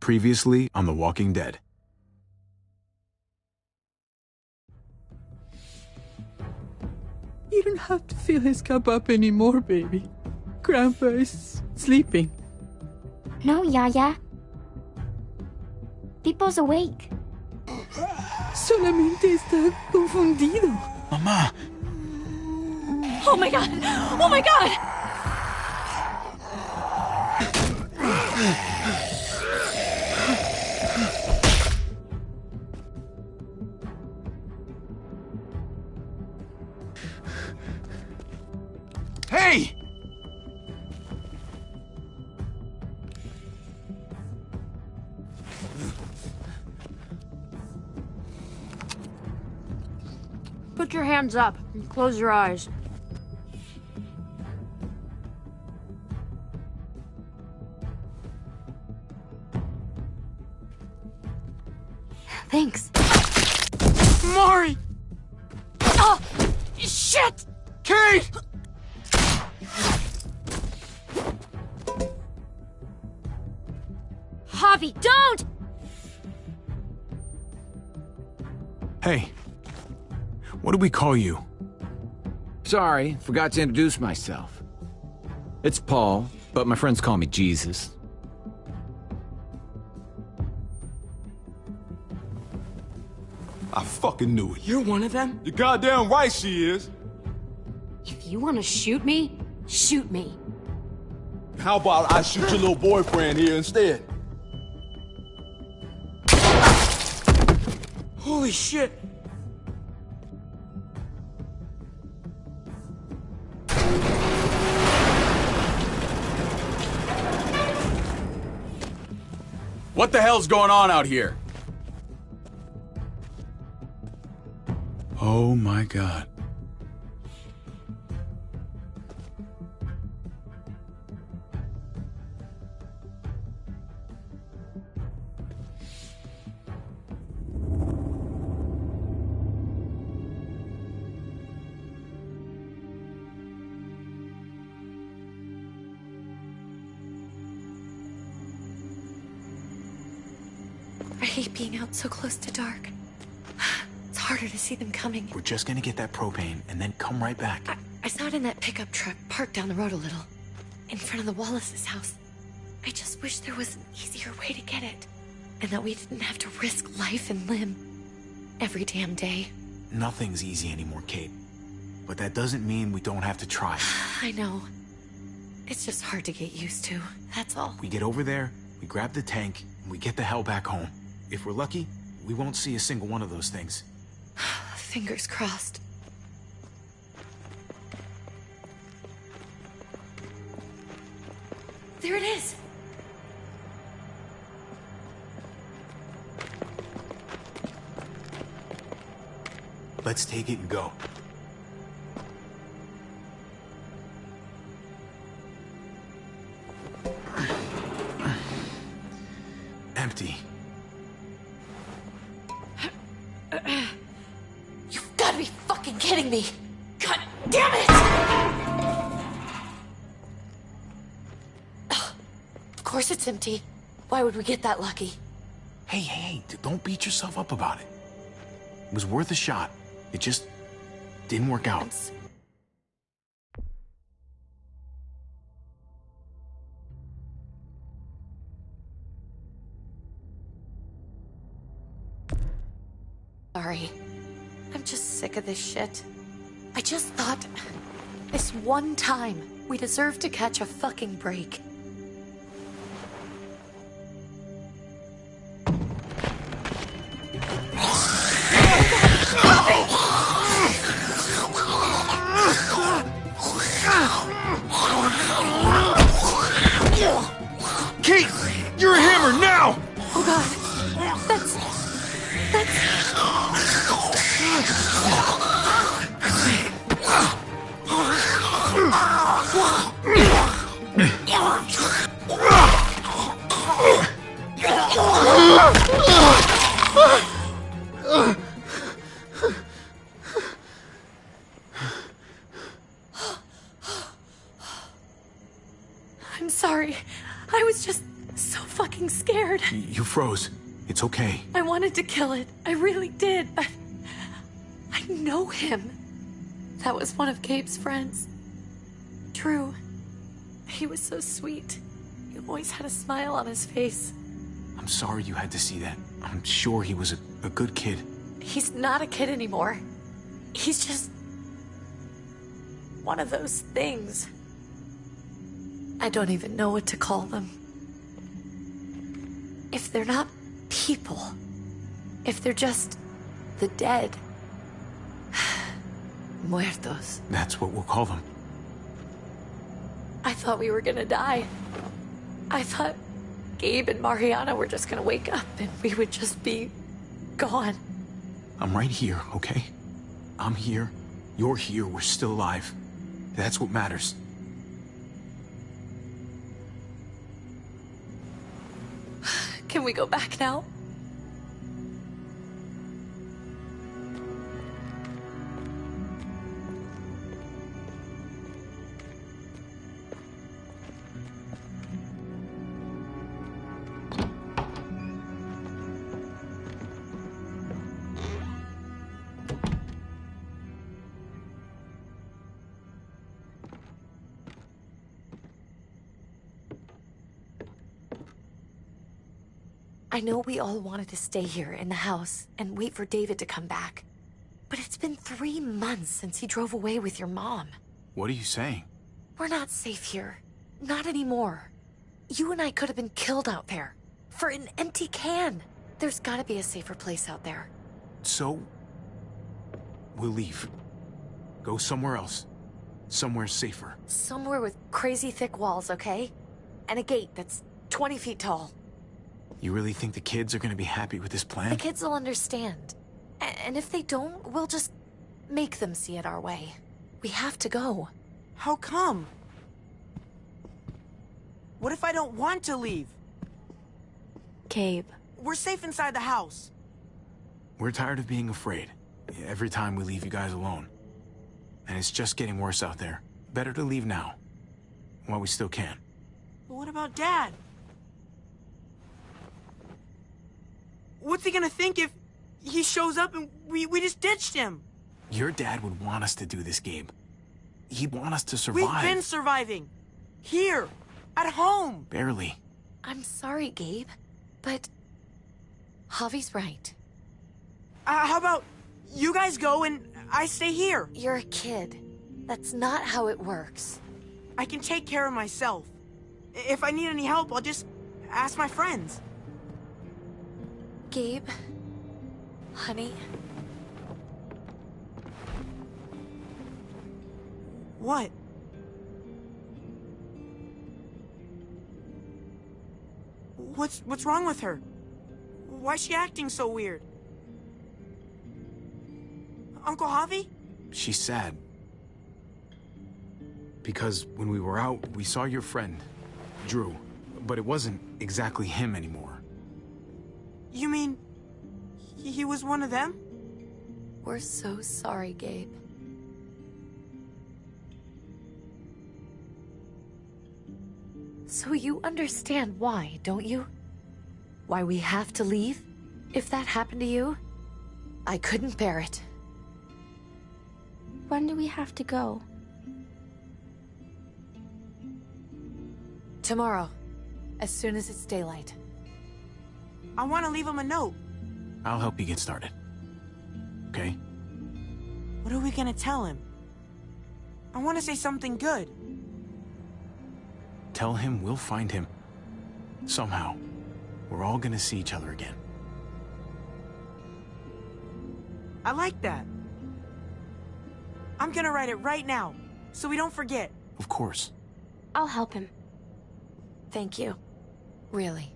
Previously on The Walking Dead. You don't have to fill his cup up anymore, baby. Grandpa is sleeping. No, Yaya. Pipo's awake. Solamente está confundido. Mamá! Oh my god! Oh my god! Hey! Put your hands up and close your eyes. Thanks. Mari! Oh! Shit! Kate! Javi, don't! Hey. What do we call you? Sorry, forgot to introduce myself. It's Paul, but my friends call me Jesus. I fucking knew it. You're one of them? You're goddamn right she is. If you want to shoot me, shoot me. How about I shoot your little boyfriend here instead? Holy shit! What the hell's going on out here? Oh my god. I hate being out so close to dark. It's harder to see them coming. We're just gonna get that propane and then come right back. I saw it in that pickup truck parked down the road a little, in front of the Wallace's house. I just wish there was an easier way to get it, and that we didn't have to risk life and limb every damn day. Nothing's easy anymore, Kate. But that doesn't mean we don't have to try. I know. It's just hard to get used to, that's all. We get over there, we grab the tank, and we get the hell back home. If we're lucky, we won't see a single one of those things. Fingers crossed. There it is! Let's take it and go. Empty. You've got to be fucking kidding me! God damn it! Ugh, of course it's empty. Why would we get that lucky? Hey, don't beat yourself up about it. It was worth a shot. It just didn't work out. Sorry. I'm just sick of this shit. I just thought, this one time, we deserve to catch a fucking break. Kate! You're a hammer now! Oh god. That's... fucking scared. You froze. It's okay. I wanted to kill it. I really did, but I know him. That was one of Gabe's friends. Drew. He was so sweet. He always had a smile on his face. I'm sorry you had to see that. I'm sure he was a good kid. He's not a kid anymore. He's just one of those things. I don't even know what to call them. If they're not people, if they're just the dead, muertos. That's what we'll call them. I thought we were gonna die. I thought Gabe and Mariana were just gonna wake up and we would just be gone. I'm right here, okay? I'm here. You're here. We're still alive. That's what matters. Can we go back now? I know we all wanted to stay here in the house and wait for David to come back. But it's been 3 months since he drove away with your mom. What are you saying? We're not safe here. Not anymore. You and I could have been killed out there. For an empty can. There's gotta be a safer place out there. So, we'll leave. Go somewhere else. Somewhere safer. Somewhere with crazy thick walls, okay? And a gate that's 20 feet tall. You really think the kids are gonna be happy with this plan? The kids will understand. And if they don't, we'll just make them see it our way. We have to go. How come? What if I don't want to leave? Gabe. We're safe inside the house. We're tired of being afraid. Every time we leave you guys alone. And it's just getting worse out there. Better to leave now. While we still can. But what about Dad? What's he gonna think if he shows up and we just ditched him? Your dad would want us to do this, Gabe. He'd want us to survive. We've been surviving. Here. At home. Barely. I'm sorry, Gabe. But Javi's right. How about you guys go and I stay here? You're a kid. That's not how it works. I can take care of myself. If I need any help, I'll just ask my friends. Gabe, honey. What? What's wrong with her? Why's she acting so weird? Uncle Javi? She's sad. Because when we were out, we saw your friend, Drew. But it wasn't exactly him anymore. You mean he was one of them? We're so sorry, Gabe. So you understand why, don't you? Why we have to leave? If that happened to you, I couldn't bear it. When do we have to go? Tomorrow, as soon as it's daylight. I want to leave him a note. I'll help you get started. Okay? What are we gonna tell him? I want to say something good. Tell him we'll find him. Somehow. We're all gonna see each other again. I like that. I'm gonna write it right now, so we don't forget. Of course. I'll help him. Thank you. Really.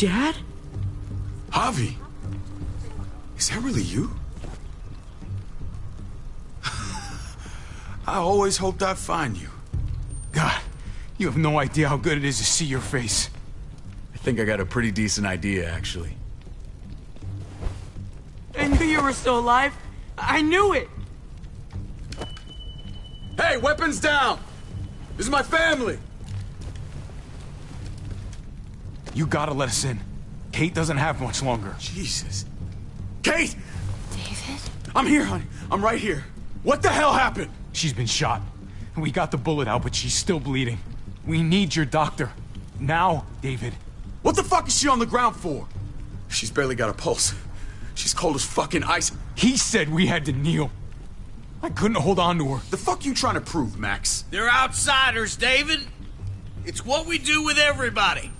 Dad? Javi! Is that really you? I always hoped I'd find you. God, you have no idea how good it is to see your face. I think I got a pretty decent idea, actually. I knew you were still alive. I knew it. Hey, weapons down! This is my family! You gotta let us in. Kate doesn't have much longer. Jesus. Kate! David? I'm here, honey. I'm right here. What the hell happened? She's been shot. We got the bullet out, but she's still bleeding. We need your doctor. Now, David. What the fuck is she on the ground for? She's barely got a pulse. She's cold as fucking ice. He said we had to kneel. I couldn't hold on to her. The fuck you trying to prove, Max? They're outsiders, David. It's what we do with everybody.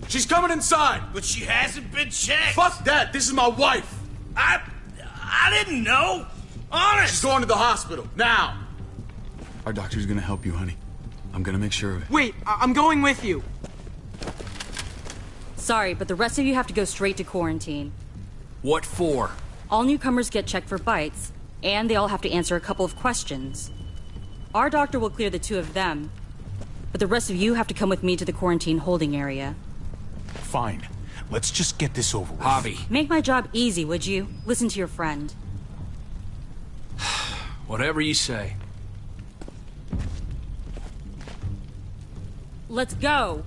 She's coming inside. But she hasn't been checked. Fuck that. This is my wife. I didn't know. Honest. She's going to the hospital. Now. Our doctor's gonna help you, honey. I'm gonna make sure of it. Wait, I'm going with you. Sorry, but the rest of you have to go straight to quarantine. What for? All newcomers get checked for bites, and they all have to answer a couple of questions. Our doctor will clear the two of them, but the rest of you have to come with me to the quarantine holding area. Fine. Let's just get this over with. Javi. Make my job easy, would you? Listen to your friend. Whatever you say. Let's go!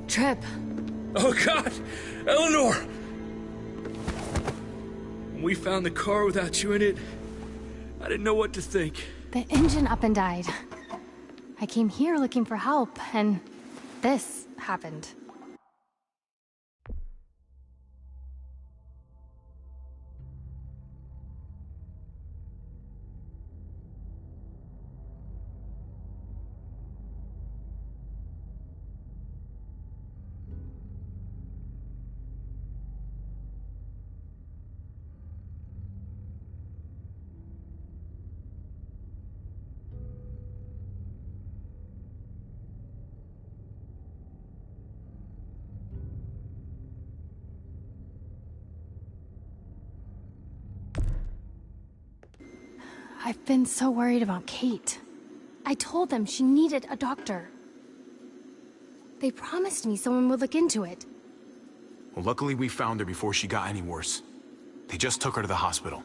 Trip. Oh, God! Eleanor! When we found the car without you in it, I didn't know what to think. The engine up and died. I came here looking for help, and this happened. I've been so worried about Kate. I told them she needed a doctor. They promised me someone would look into it. Well, luckily we found her before she got any worse. They just took her to the hospital.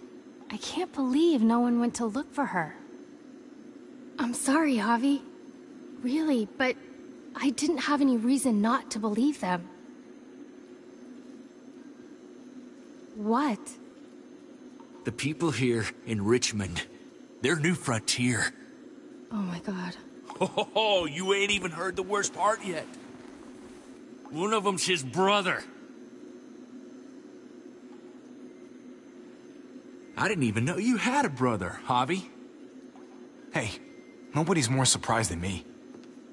I can't believe no one went to look for her. I'm sorry, Javi. Really, but I didn't have any reason not to believe them. What? The people here in Richmond, their new frontier. Oh my God. Oh, you ain't even heard the worst part yet. One of them's his brother. I didn't even know you had a brother, Javi. Hey, nobody's more surprised than me.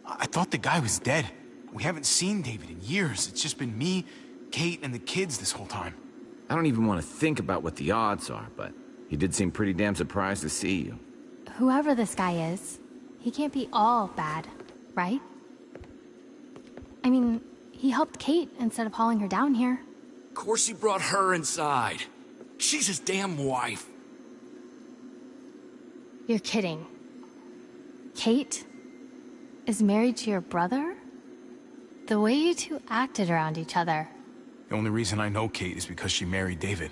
I thought the guy was dead. We haven't seen David in years. It's just been me, Kate, and the kids this whole time. I don't even want to think about what the odds are, but he did seem pretty damn surprised to see you. Whoever this guy is, he can't be all bad, right? I mean, he helped Kate instead of hauling her down here. Of course he brought her inside. She's his damn wife. You're kidding. Kate is married to your brother? The way you two acted around each other. The only reason I know Kate is because she married David.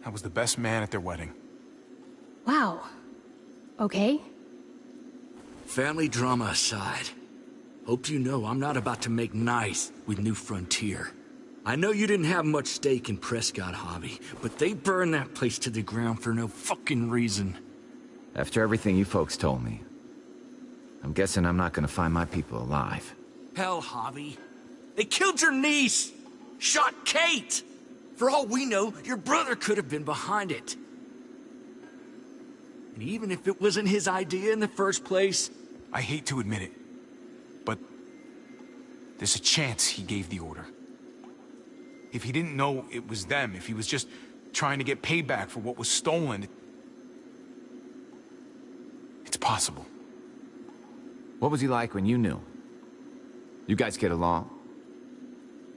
I was the best man at their wedding. Wow. Okay. Family drama aside, hope you know I'm not about to make nice with New Frontier. I know you didn't have much stake in Prescott, Javi, but they burned that place to the ground for no fucking reason. After everything you folks told me, I'm guessing I'm not gonna find my people alive. Hell, Javi. They killed your niece! Shot Kate! For all we know, your brother could have been behind it. And even if it wasn't his idea in the first place... I hate to admit it, but there's a chance he gave the order. If he didn't know it was them, if he was just trying to get payback for what was stolen, it's possible. What was he like when you knew? You guys get along?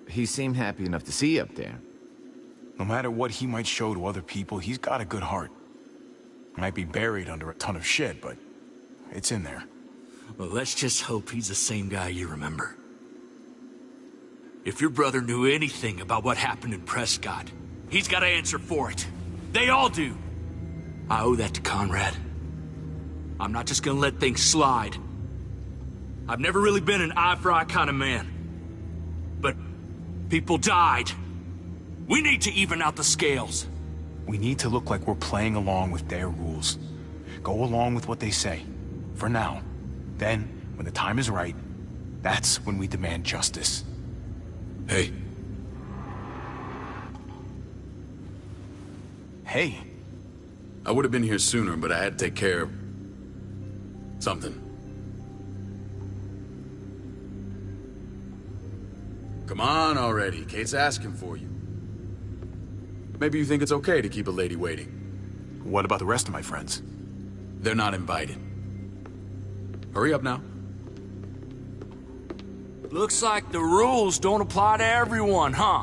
He seemed happy enough to see you up there. No matter what he might show to other people, he's got a good heart. Might be buried under a ton of shit, but it's in there. Well, let's just hope he's the same guy you remember. If your brother knew anything about what happened in Prescott, he's got to answer for it. They all do. I owe that to Conrad. I'm not just gonna let things slide. I've never really been an eye-for-eye kind of man. But people died. We need to even out the scales. We need to look like we're playing along with their rules. Go along with what they say. For now. Then, when the time is right, that's when we demand justice. Hey. Hey. I would have been here sooner, but I had to take care of... something. Come on already. Kate's asking for you. Maybe you think it's okay to keep a lady waiting. What about the rest of my friends? They're not invited. Hurry up now. Looks like the rules don't apply to everyone, huh?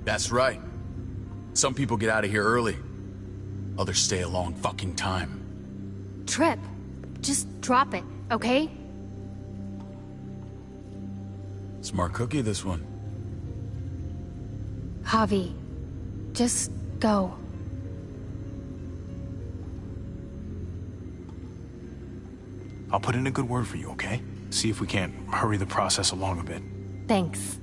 That's right. Some people get out of here early. Others stay a long fucking time. Trip, just drop it, okay? Smart cookie, this one. Javi, just go. I'll put in a good word for you, okay? See if we can't hurry the process along a bit. Thanks.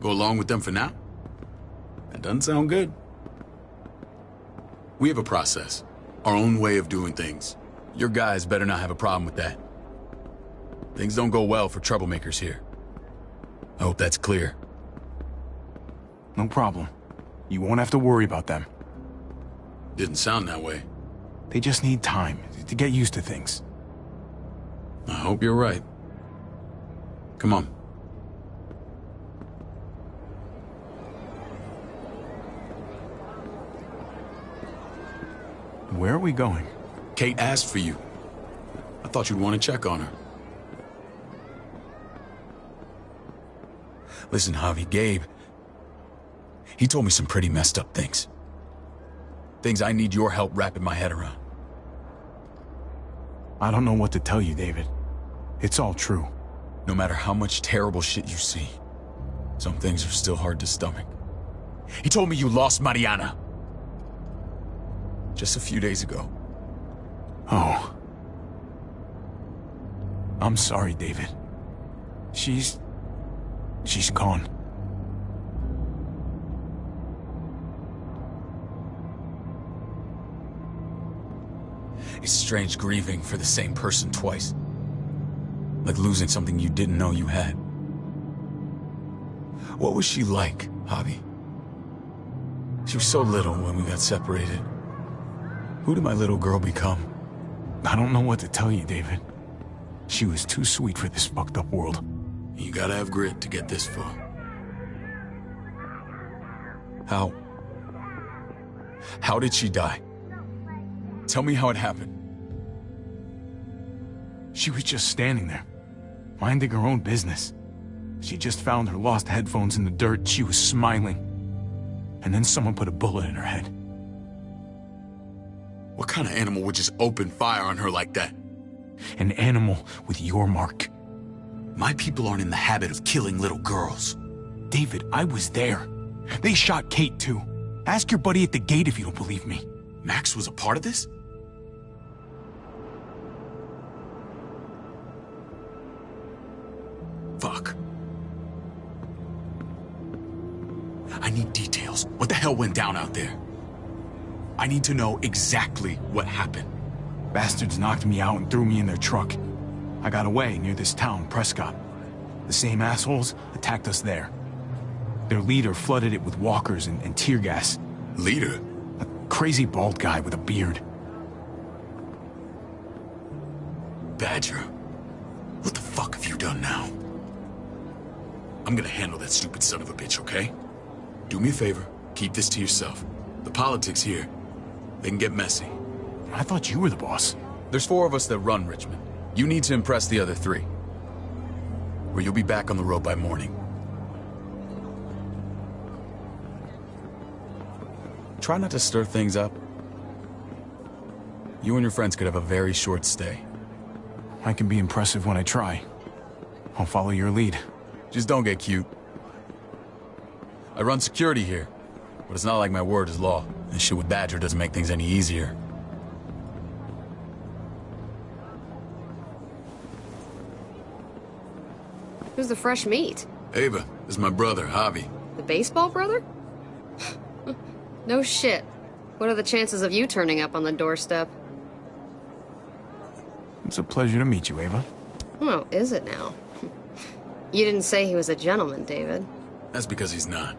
Go along with them for now? That doesn't sound good. We have a process. Our own way of doing things. Your guys better not have a problem with that. Things don't go well for troublemakers here. I hope that's clear. No problem. You won't have to worry about them. Didn't sound that way. They just need time to get used to things. I hope you're right. Come on. Where are we going? Kate asked for you. I thought you'd want to check on her. Listen, Javi, Gabe... he told me some pretty messed up things. Things I need your help wrapping my head around. I don't know what to tell you, David. It's all true. No matter how much terrible shit you see, some things are still hard to stomach. He told me you lost Mariana. Just a few days ago. Oh. I'm sorry, David. She's gone. It's strange grieving for the same person twice. Like losing something you didn't know you had. What was she like, Javi? She was so little when we got separated. Who did my little girl become? I don't know what to tell you, David. She was too sweet for this fucked up world. You gotta have grit to get this far. How? How did she die? Tell me how it happened. She was just standing there, minding her own business. She just found her lost headphones in the dirt. She was smiling. And then someone put a bullet in her head. What kind of animal would just open fire on her like that? An animal with your mark. My people aren't in the habit of killing little girls. David, I was there. They shot Kate, too. Ask your buddy at the gate if you don't believe me. Max was a part of this? Fuck. I need details. What the hell went down out there? I need to know exactly what happened. Bastards knocked me out and threw me in their truck. I got away near this town, Prescott. The same assholes attacked us there. Their leader flooded it with walkers and tear gas. Leader? A crazy bald guy with a beard. Badger, what the fuck have you done now? I'm gonna handle that stupid son of a bitch, okay? Do me a favor, keep this to yourself. The politics here, they can get messy. I thought you were the boss. There's 4 of us that run Richmond. You need to impress the other 3. Or you'll be back on the road by morning. Try not to stir things up. You and your friends could have a very short stay. I can be impressive when I try. I'll follow your lead. Just don't get cute. I run security here, but it's not like my word is law. And shit with Badger doesn't make things any easier. Who's the fresh meat? Ava, this is my brother, Javi. The baseball brother? No shit. What are the chances of you turning up on the doorstep? It's a pleasure to meet you, Ava. Oh, is it now? You didn't say he was a gentleman, David. That's because he's not.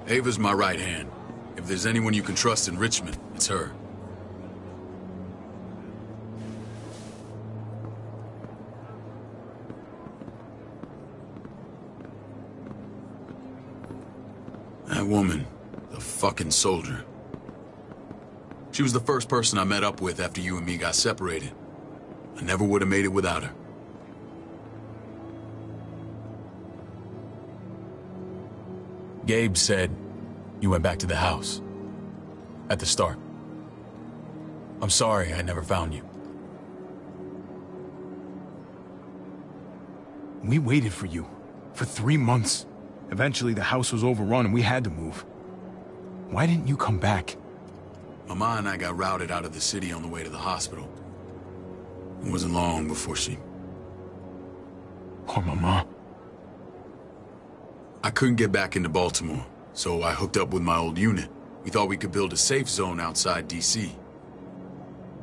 Ava's my right hand. If there's anyone you can trust in Richmond, it's her. That woman, the fucking soldier. She was the first person I met up with after you and me got separated. I never would have made it without her. Gabe said you went back to the house. At the start. I'm sorry I never found you. We waited for you. For 3 months. Eventually the house was overrun and we had to move. Why didn't you come back? Mama and I got routed out of the city on the way to the hospital. It wasn't long before she... Poor Mama. I couldn't get back into Baltimore, so I hooked up with my old unit. We thought we could build a safe zone outside D.C.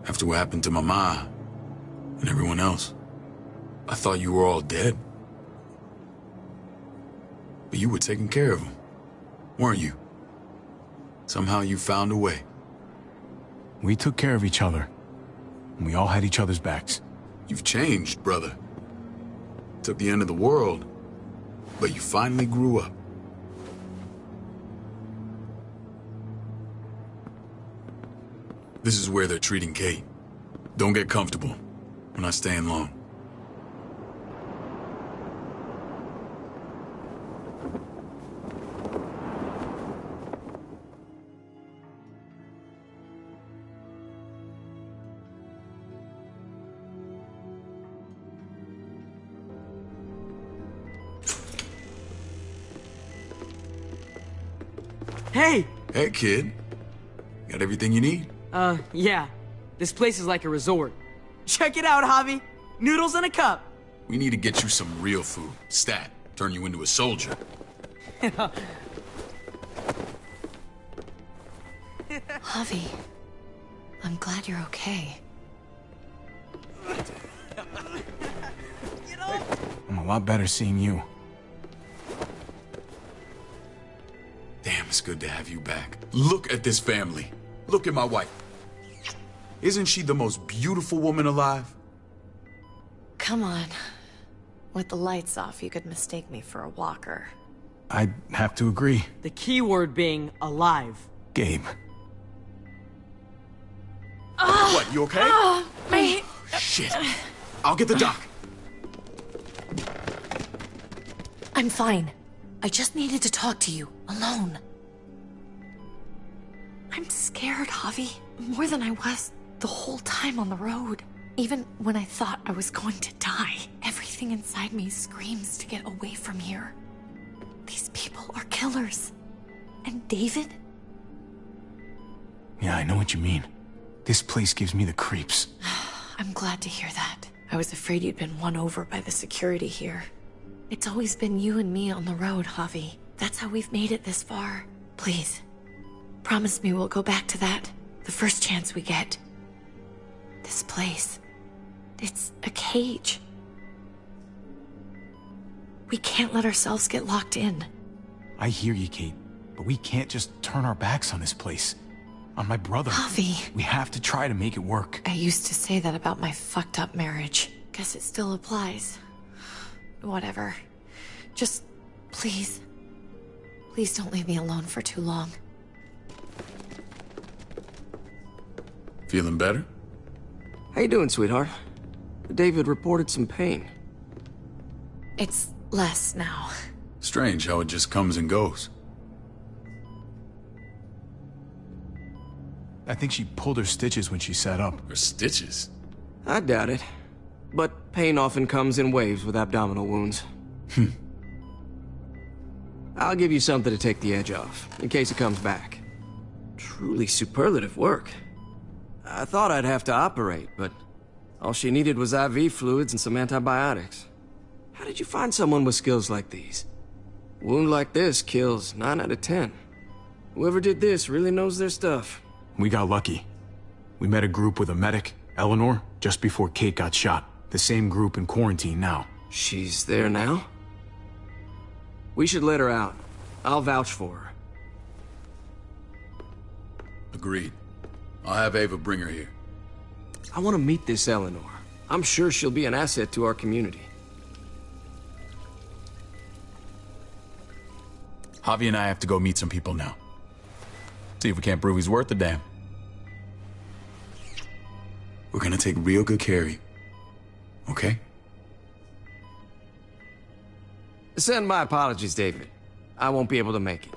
After what happened to Mama and everyone else, I thought you were all dead. But you were taking care of them, weren't you? Somehow you found a way. We took care of each other. And we all had each other's backs. You've changed, brother. Took the end of the world, but you finally grew up. This is where they're treating Kate. Don't get comfortable. We're not staying long. Hey! Hey, kid. Got everything you need? Yeah. This place is like a resort. Check it out, Javi. Noodles in a cup. We need to get you some real food. Stat. Turn you into a soldier. Javi, I'm glad you're okay. I'm a lot better seeing you. Damn, it's good to have you back. Look at this family. Look at my wife. Isn't she the most beautiful woman alive? Come on. With the lights off, you could mistake me for a walker. I'd have to agree. The key word being alive. Gabe. What, you okay? My... Shit. I'll get the doc. I'm fine. I just needed to talk to you, alone. I'm scared, Javi. More than I was the whole time on the road. Even when I thought I was going to die, everything inside me screams to get away from here. These people are killers. And David? Yeah, I know what you mean. This place gives me the creeps. I'm glad to hear that. I was afraid you'd been won over by the security here. It's always been you and me on the road, Javi. That's how we've made it this far. Please, promise me we'll go back to that the first chance we get. This place, it's a cage. We can't let ourselves get locked in. I hear you, Kate, but we can't just turn our backs on this place. On my brother. Javi. We have to try to make it work. I used to say that about my fucked up marriage. Guess it still applies. Whatever. Just, please. Please don't leave me alone for too long. Feeling better? How you doing, sweetheart? David reported some pain. It's less now. Strange how it just comes and goes. I think she pulled her stitches when she sat up. Her stitches? I doubt it. But pain often comes in waves with abdominal wounds. I'll give you something to take the edge off, in case it comes back. Truly superlative work. I thought I'd have to operate, but all she needed was IV fluids and some antibiotics. How did you find someone with skills like these? A wound like this kills 9 out of 10. Whoever did this really knows their stuff. We got lucky. We met a group with a medic, Eleanor, just before Kate got shot. The same group in quarantine now. She's there now? We should let her out. I'll vouch for her. Agreed. I'll have Ava bring her here. I want to meet this Eleanor. I'm sure she'll be an asset to our community. Javi and I have to go meet some people now. See if we can't prove he's worth the damn. We're gonna take real good care of you. Okay? Send my apologies, David. I won't be able to make it.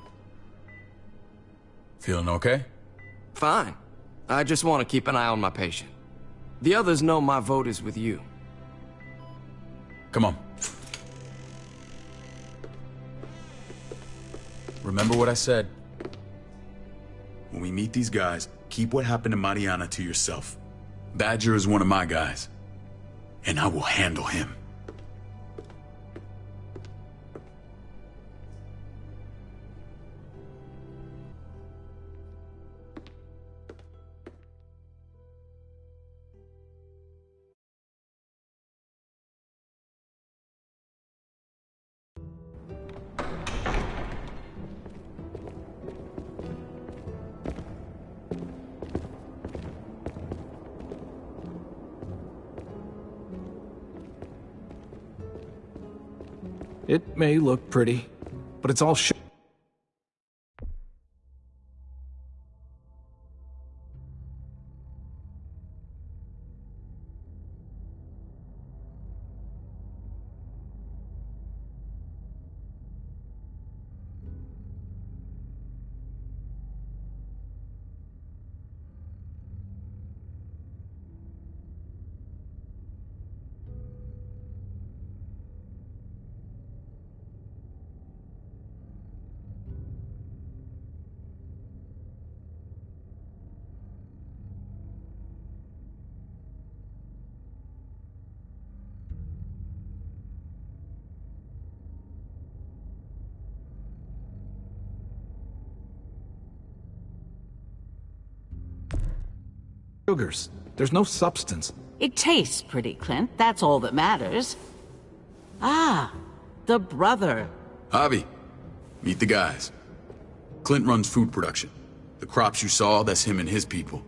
Feeling okay? Fine. I just want to keep an eye on my patient. The others know my vote is with you. Come on. Remember what I said. When we meet these guys, keep what happened to Mariana to yourself. Badger is one of my guys, and I will handle him. It may look pretty, but it's all shit. Sugars. There's no substance. It tastes pretty, Clint. That's all that matters. Ah, the brother. Javi, meet the guys. Clint runs food production. The crops you saw, that's him and his people.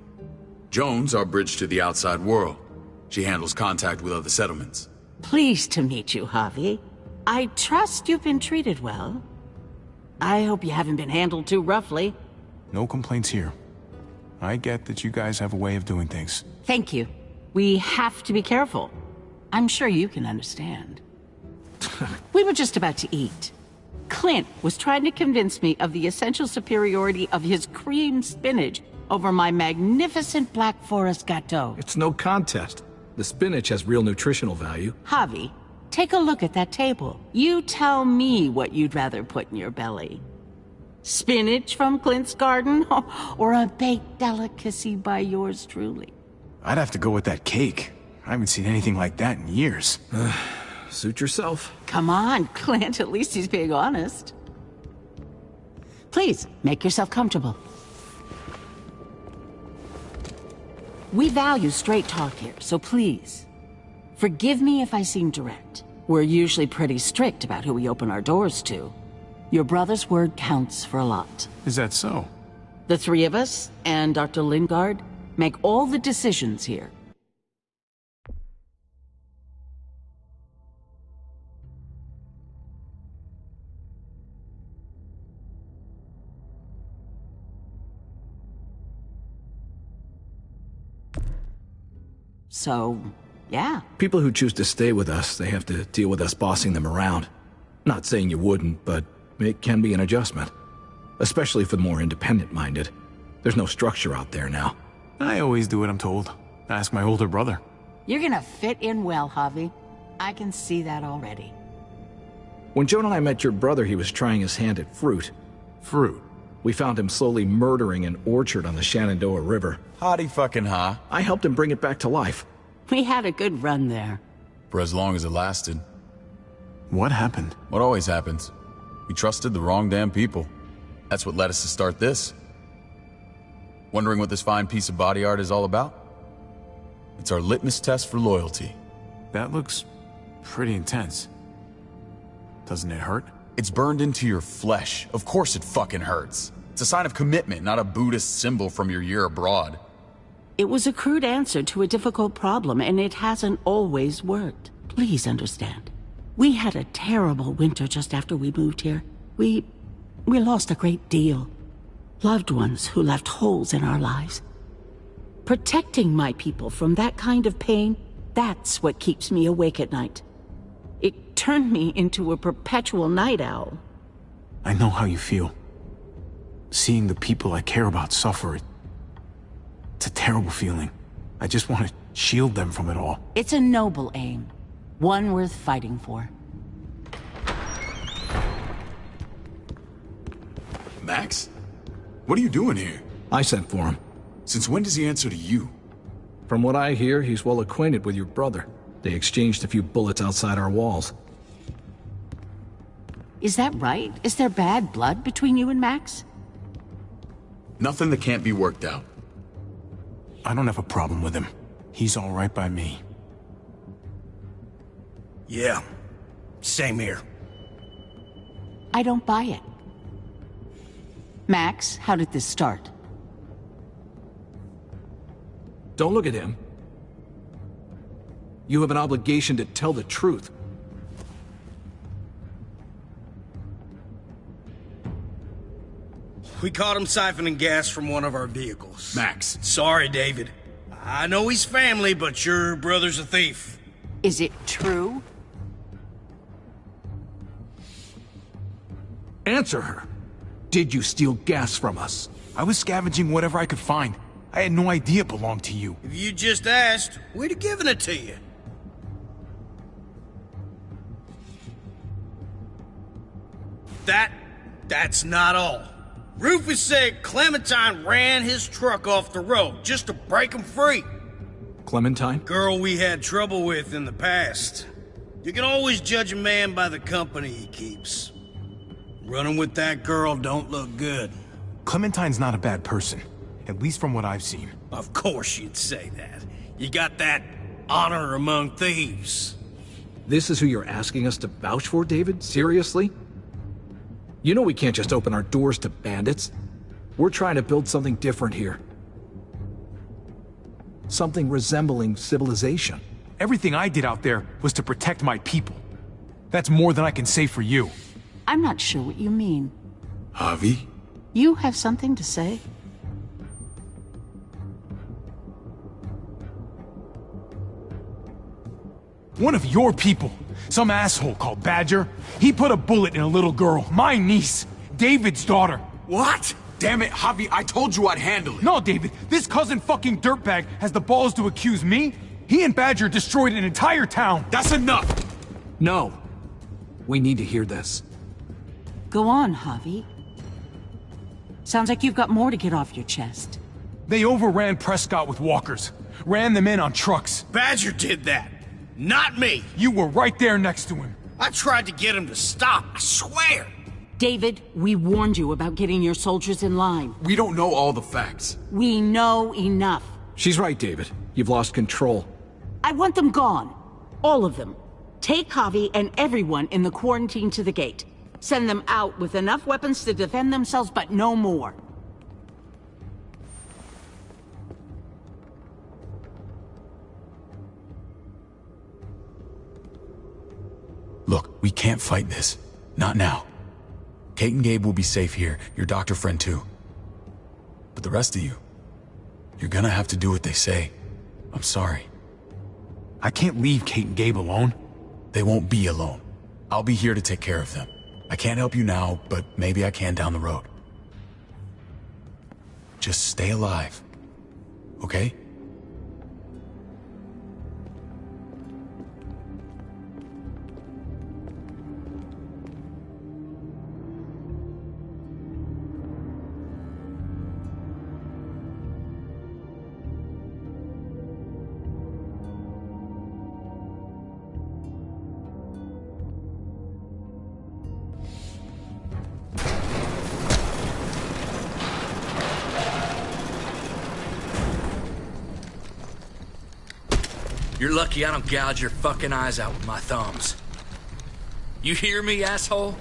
Jones, our bridge to the outside world. She handles contact with other settlements. Pleased to meet you, Javi. I trust you've been treated well. I hope you haven't been handled too roughly. No complaints here. I get that you guys have a way of doing things. Thank you. We have to be careful. I'm sure you can understand. We were just about to eat. Clint was trying to convince me of the essential superiority of his cream spinach over my magnificent Black Forest gâteau. It's no contest. The spinach has real nutritional value. Javi, take a look at that table. You tell me what you'd rather put in your belly. Spinach from Clint's garden? Or a baked delicacy by yours truly? I'd have to go with that cake. I haven't seen anything like that in years. Suit yourself. Come on, Clint, at least he's being honest. Please, make yourself comfortable. We value straight talk here, so please, forgive me if I seem direct. We're usually pretty strict about who we open our doors to. Your brother's word counts for a lot. Is that so? The three of us, and Dr. Lingard, make all the decisions here. So, yeah. People who choose to stay with us, they have to deal with us bossing them around. Not saying you wouldn't, but it can be an adjustment. Especially for the more independent-minded. There's no structure out there now. I always do what I'm told. Ask my older brother. You're gonna fit in well, Javi. I can see that already. When Joan and I met your brother, he was trying his hand at fruit. Fruit? We found him slowly murdering an orchard on the Shenandoah River. Howdy fucking ha. I helped him bring it back to life. We had a good run there. For as long as it lasted. What happened? What always happens. We trusted the wrong damn people. That's what led us to start this. Wondering what this fine piece of body art is all about? It's our litmus test for loyalty. That looks pretty intense. Doesn't it hurt? It's burned into your flesh. Of course it fucking hurts. It's a sign of commitment, not a Buddhist symbol from your year abroad. It was a crude answer to a difficult problem, and it hasn't always worked. Please understand. We had a terrible winter just after we moved here. We lost a great deal. Loved ones who left holes in our lives. Protecting my people from that kind of pain, that's what keeps me awake at night. It turned me into a perpetual night owl. I know how you feel. Seeing the people I care about suffer, it's a terrible feeling. I just want to shield them from it all. It's a noble aim. One worth fighting for. Max? What are you doing here? I sent for him. Since when does he answer to you? From what I hear, he's well acquainted with your brother. They exchanged a few bullets outside our walls. Is that right? Is there bad blood between you and Max? Nothing that can't be worked out. I don't have a problem with him. He's all right by me. Yeah, same here. I don't buy it. Max, how did this start? Don't look at him. You have an obligation to tell the truth. We caught him siphoning gas from one of our vehicles. Max. Sorry, David. I know he's family, but your brother's a thief. Is it true? Answer her. Did you steal gas from us? I was scavenging whatever I could find. I had no idea it belonged to you. If you just asked, we'd have given it to you. That's not all. Rufus said Clementine ran his truck off the road just to break him free. Clementine? Girl we had trouble with in the past. You can always judge a man by the company he keeps. Running with that girl don't look good. Clementine's not a bad person, at least from what I've seen. Of course you'd say that. You got that honor among thieves. This is who you're asking us to vouch for, David? Seriously? You know we can't just open our doors to bandits. We're trying to build something different here. Something resembling civilization. Everything I did out there was to protect my people. That's more than I can say for you. I'm not sure what you mean. Javi? You have something to say? One of your people, some asshole called Badger, he put a bullet in a little girl, my niece, David's daughter. What? Damn it, Javi, I told you I'd handle it. No, David, this cousin fucking dirtbag has the balls to accuse me? He and Badger destroyed an entire town. That's enough! No. We need to hear this. Go on, Javi. Sounds like you've got more to get off your chest. They overran Prescott with walkers. Ran them in on trucks. Badger did that. Not me. You were right there next to him. I tried to get him to stop, I swear. David, we warned you about getting your soldiers in line. We don't know all the facts. We know enough. She's right, David. You've lost control. I want them gone. All of them. Take Javi and everyone in the quarantine to the gate. Send them out with enough weapons to defend themselves, but no more. Look, we can't fight this. Not now. Kate and Gabe will be safe here, your doctor friend too. But the rest of you, you're gonna have to do what they say. I'm sorry. I can't leave Kate and Gabe alone. They won't be alone. I'll be here to take care of them. I can't help you now, but maybe I can down the road. Just stay alive, okay? You're lucky I don't gouge your fucking eyes out with my thumbs. You hear me, asshole?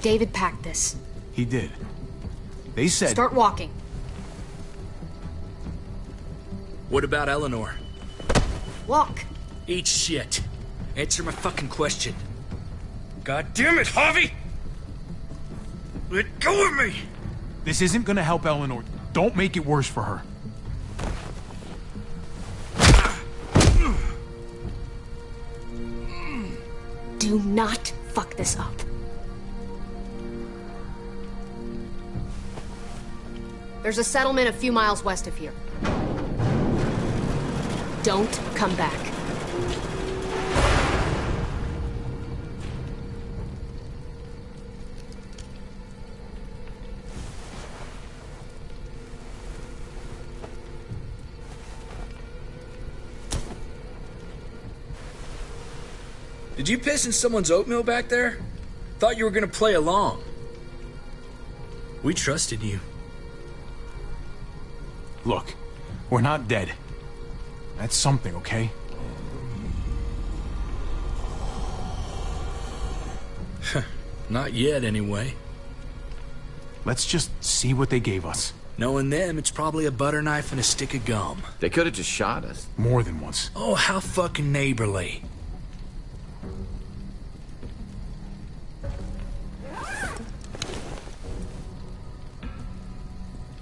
David packed this. He did. They said... Start walking. What about Eleanor? Walk. Eat shit. Answer my fucking question. God damn it, Javi! Let go of me! This isn't gonna help Eleanor. Don't make it worse for her. Do not fuck this up. There's a settlement a few miles west of here. Don't come back. Did you piss in someone's oatmeal back there? Thought you were gonna play along. We trusted you. Look, we're not dead. That's something, okay? Not yet, anyway. Let's just see what they gave us. Knowing them, it's probably a butter knife and a stick of gum. They could have just shot us. More than once. Oh, how fucking neighborly.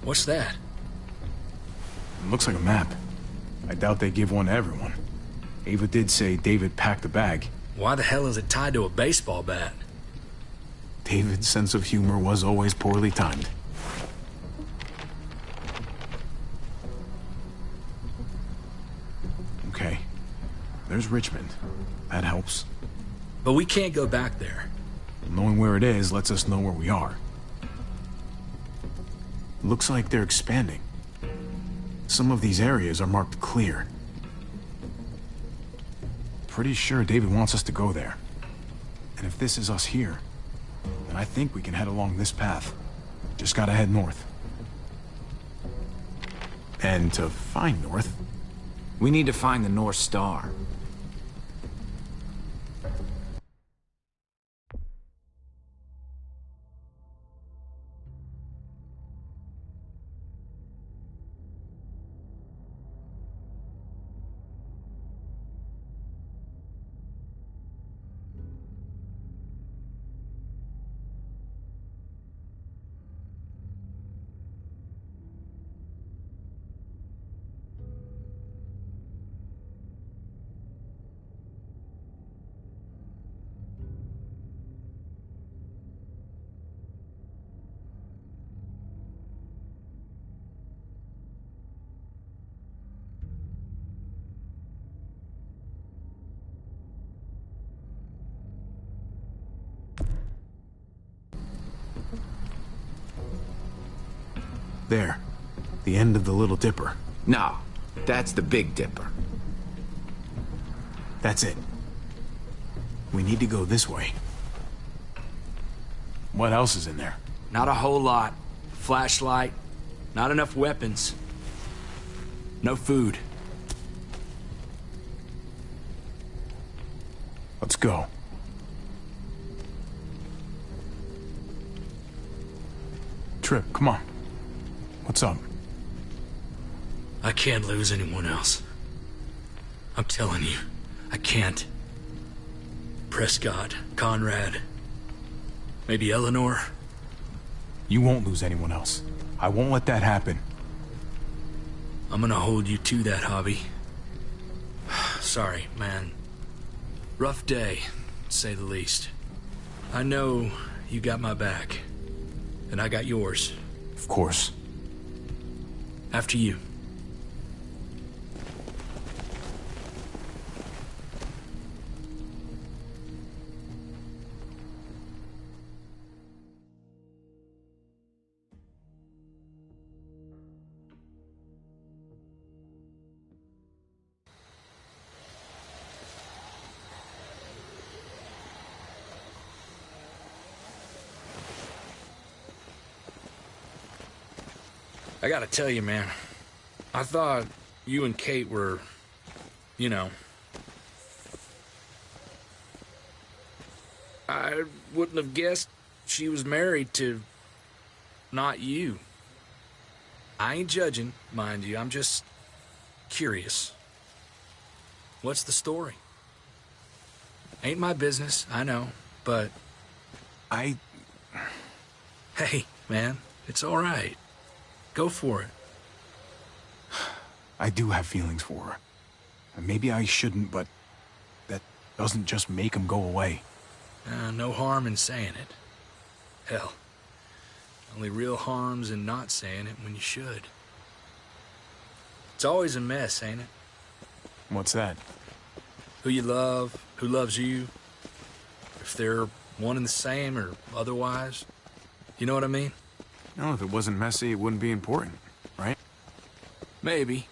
What's that? It looks like a map. I doubt they give one to everyone. Ava did say David packed the bag. Why the hell is it tied to a baseball bat? David's sense of humor was always poorly timed. Okay. There's Richmond. That helps. But we can't go back there. Knowing where it is lets us know where we are. Looks like they're expanding. Some of these areas are marked clear. Pretty sure David wants us to go there. And if this is us here, then I think we can head along this path. Just gotta head north. And to find north... We need to find the North Star. There. The end of the Little Dipper. No, that's the Big Dipper. That's it. We need to go this way. What else is in there? Not a whole lot. Flashlight, not enough weapons. No food. Let's go. Trip, come on. What's up? I can't lose anyone else. I'm telling you, I can't. Prescott, Conrad, maybe Eleanor. You won't lose anyone else. I won't let that happen. I'm gonna hold you to that, Javi. Sorry, man. Rough day, to say the least. I know you got my back, and I got yours. Of course. After you. I gotta tell you, man. I thought you and Kate were, you know... I wouldn't have guessed she was married to... not you. I ain't judging, mind you. I'm just... curious. What's the story? Ain't my business, I know, but... Hey, man, it's all right. Go for it. I do have feelings for her. And maybe I shouldn't, but that doesn't just make them go away. No harm in saying it. Hell, only real harm's in not saying it when you should. It's always a mess, ain't it? What's that? Who you love, who loves you, if they're one and the same or otherwise. You know what I mean? No, if it wasn't messy, it wouldn't be important, right? Maybe.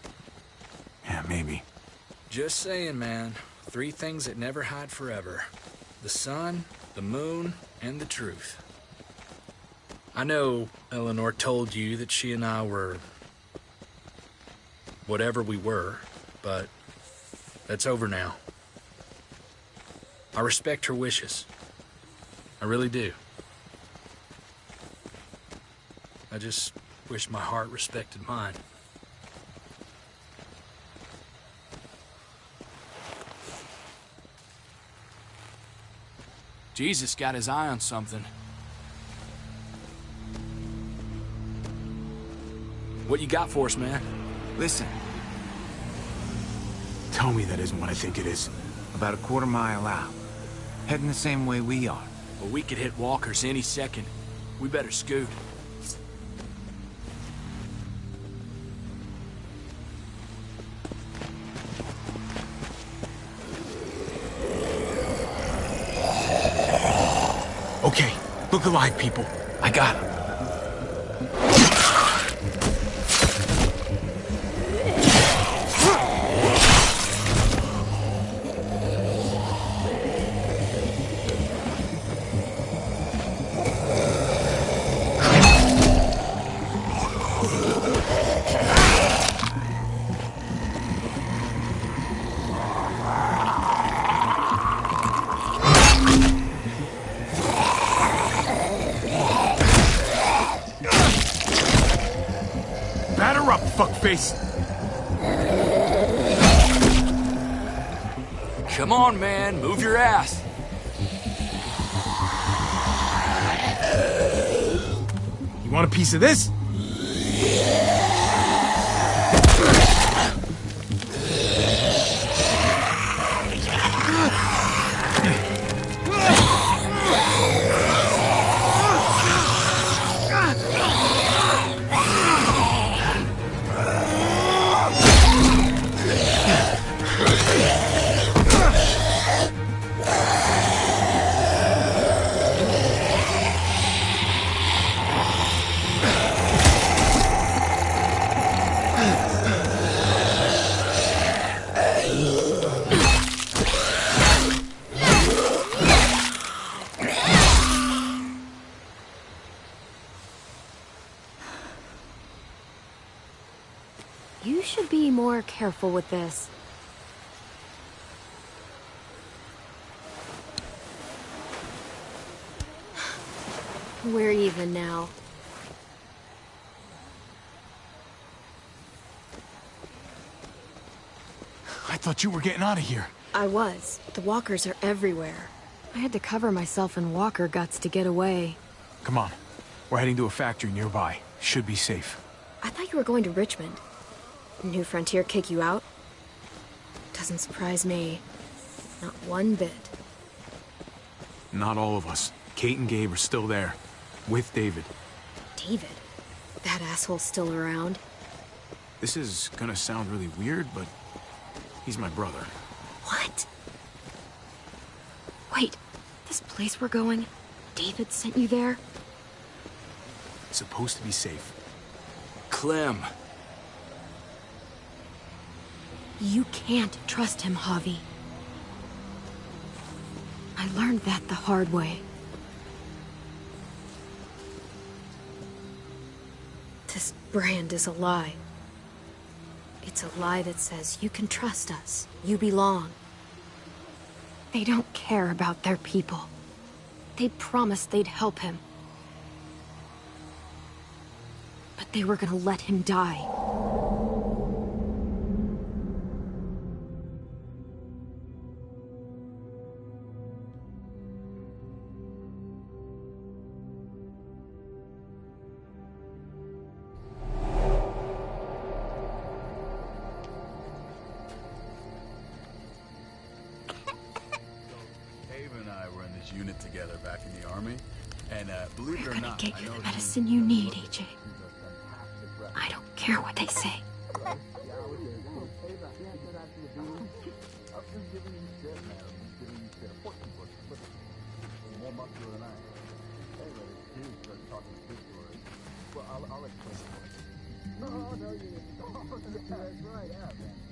Yeah, maybe. Just saying, man. 3 things that never hide forever. The sun, the moon, and the truth. I know Eleanor told you that she and I were... whatever we were, but that's over now. I respect her wishes. I really do. I just wish my heart respected mine. Jesus got his eye on something. What you got for us, man? Listen. Tell me that isn't what I think it is. About a quarter mile out. Heading the same way we are. Well, we could hit walkers any second. We better scoot. Okay, look alive, people. I got him. Fuckface. Come on, man. Move your ass. You want a piece of this? You should be more careful with this. We're even now. I thought you were getting out of here. I was. The walkers are everywhere. I had to cover myself in walker guts to get away. Come on. We're heading to a factory nearby. Should be safe. I thought you were going to Richmond. New Frontier kick you out? Doesn't surprise me. Not one bit. Not all of us. Kate and Gabe are still there. With David. David? That asshole's still around? This is gonna sound really weird, but he's my brother. What? Wait, this place we're going, David sent you there? It's supposed to be safe. Clem. You can't trust him, Javi. I learned that the hard way. This brand is a lie. It's a lie that says you can trust us, you belong. They don't care about their people. They promised they'd help him. But they were gonna let him die. Unit together back in the army, and believe it or not, Get you the medicine you need, AJ. I don't care what they say.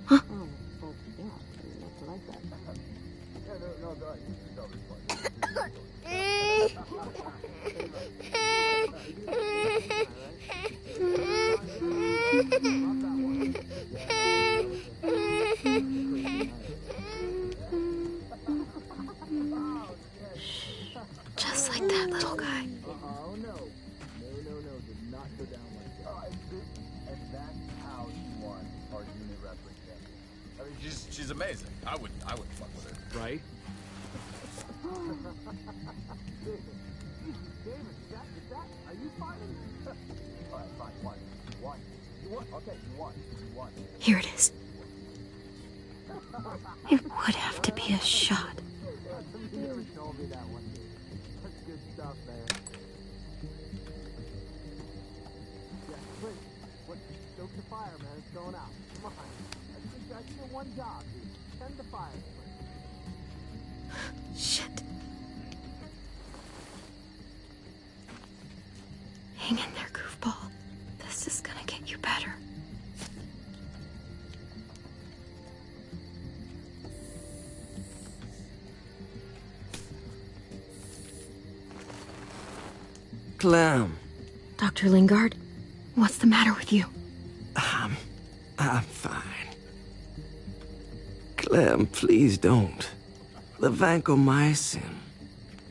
Huh? Just like that little guy. Oh no. No, did not go down like that. And that's how she won our unit wrestling championship. I mean, she's amazing. I would fuck with her. Right? David, is that, are you fighting? Alright, fine, you won. Okay, you won. Here it is. It would have to be a shot. You never told me that one. That's good stuff, man. Yeah, please. Stoke the fire, man. It's going out. Come on. That's your one job, dude. Tend the fire. Shit. Hang in there, goofball. This is gonna get you better. Clem. Dr. Lingard, what's the matter with you? I'm fine. Clem, please don't. The vancomycin.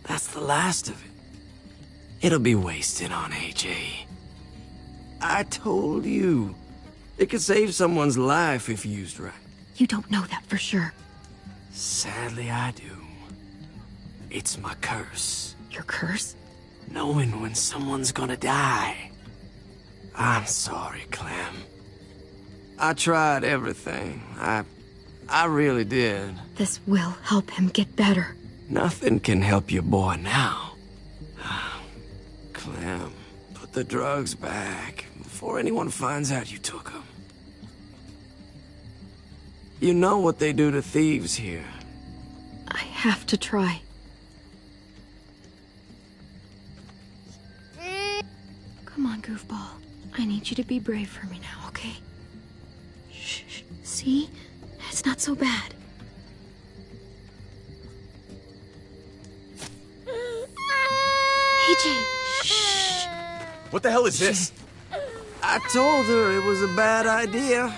That's the last of it. It'll be wasted on AJ. I told you. It could save someone's life if used right. You don't know that for sure. Sadly, I do. It's my curse. Your curse? Knowing when someone's gonna die. I'm sorry, Clem. I tried everything. I really did. This will help him get better. Nothing can help your boy now. Clem, put the drugs back before anyone finds out you took them. You know what they do to thieves here. I have to try. Come on, goofball. I need you to be brave for me now, okay? Shh. See? It's not so bad. AJ, shh. What the hell is this? I told her it was a bad idea.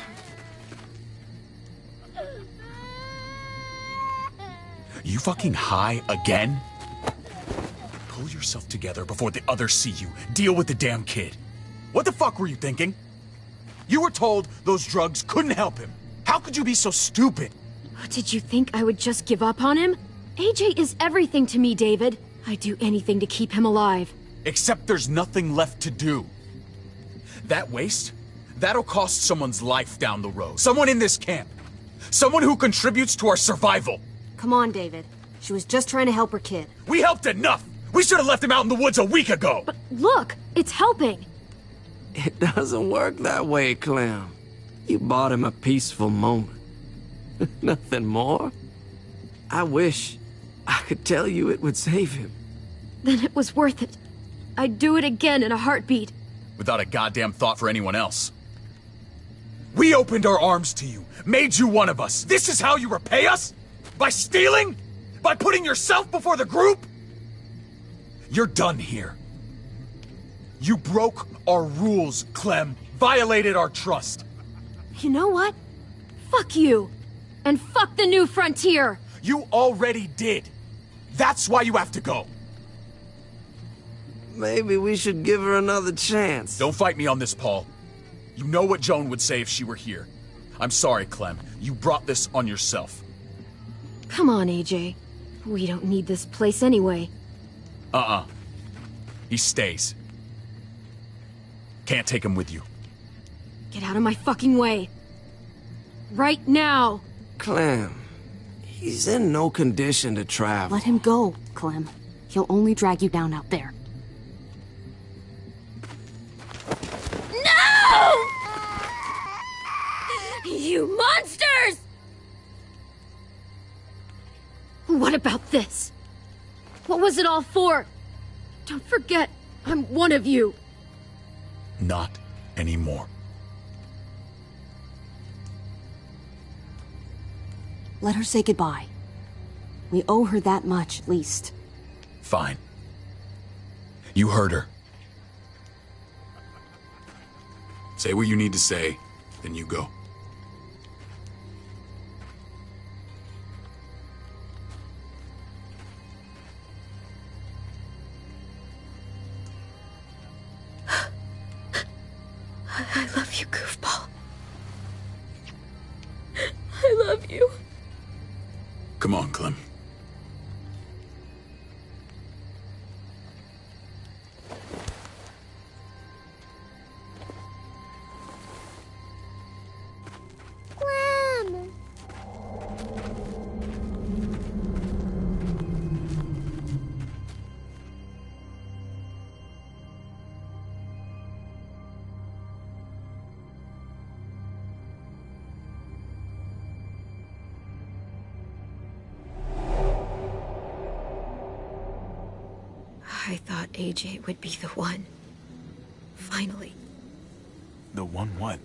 fucking high again? Pull yourself together before the others see you. Deal with the damn kid. What the fuck were you thinking? You were told those drugs couldn't help him. How could you be so stupid? Did you think I would just give up on him? AJ is everything to me, David. I'd do anything to keep him alive. Except there's nothing left to do. That waste, that'll cost someone's life down the road. Someone in this camp. Someone who contributes to our survival. Come on, David. She was just trying to help her kid. We helped enough! We should have left him out in the woods a week ago! But look, it's helping. It doesn't work that way, Clem. You bought him a peaceful moment. Nothing more. I wish I could tell you it would save him. Then it was worth it. I'd do it again in a heartbeat. Without a goddamn thought for anyone else. We opened our arms to you, made you one of us. This is how you repay us? By stealing? By putting yourself before the group? You're done here. You broke our rules, Clem. Violated our trust. You know what? Fuck you. And fuck the new frontier. You already did. That's why you have to go. Maybe we should give her another chance. Don't fight me on this, Paul. You know what Joan would say if she were here. I'm sorry, Clem. You brought this on yourself. Come on, AJ. We don't need this place anyway. He stays. Can't take him with you. Get out of my fucking way. Right now. Clem, he's in no condition to travel. Let him go, Clem. He'll only drag you down out there. No! You monsters! What about this? What was it all for? Don't forget, I'm one of you. Not anymore. Let her say goodbye. We owe her that much, at least. Fine. You heard her. Say what you need to say, then you go. I love you, goofball. I love you. Come on, Clem. Clem! I thought AJ would be the one. Finally. The one what?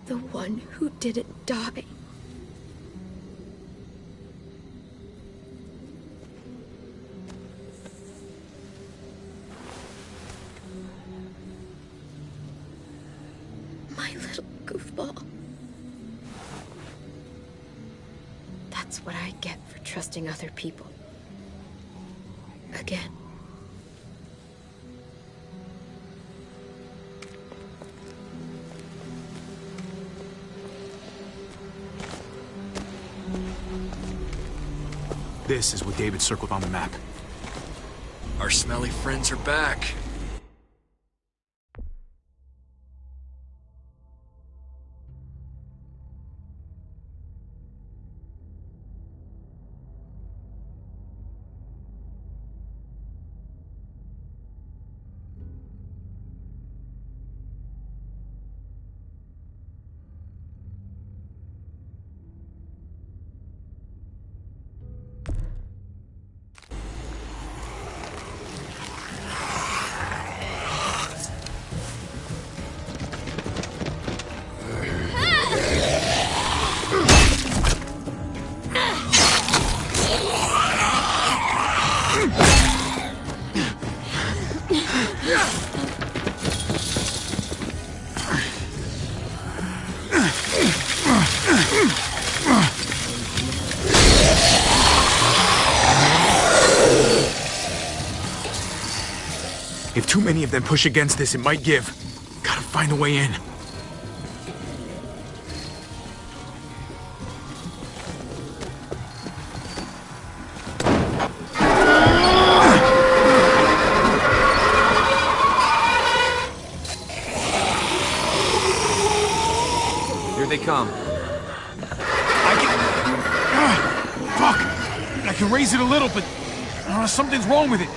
The one who didn't die. My little goofball. That's what I get for trusting other people. Again. This is what David circled on the map. Our smelly friends are back. If too many of them push against this, it might give. Gotta find a way in. Here they come. Fuck! I can raise it a little, but something's wrong with it.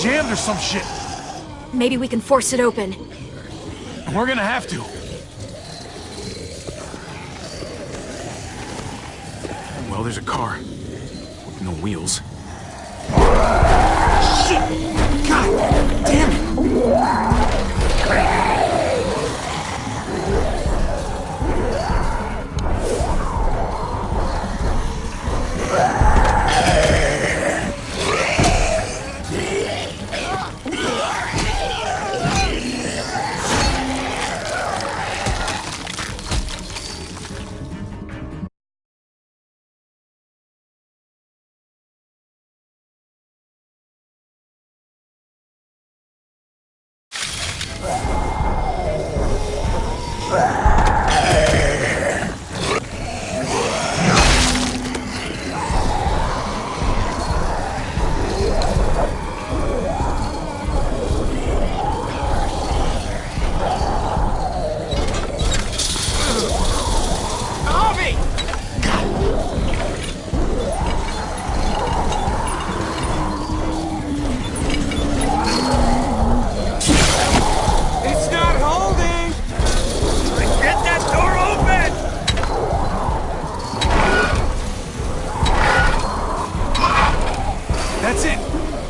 Jammed or some shit. Maybe we can force it open. We're gonna have to. Well, there's a car. With no wheels. Shit! God damn it!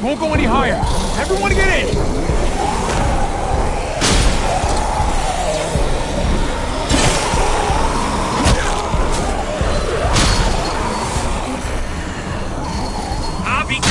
Won't go any higher. Everyone get in! Abby, go!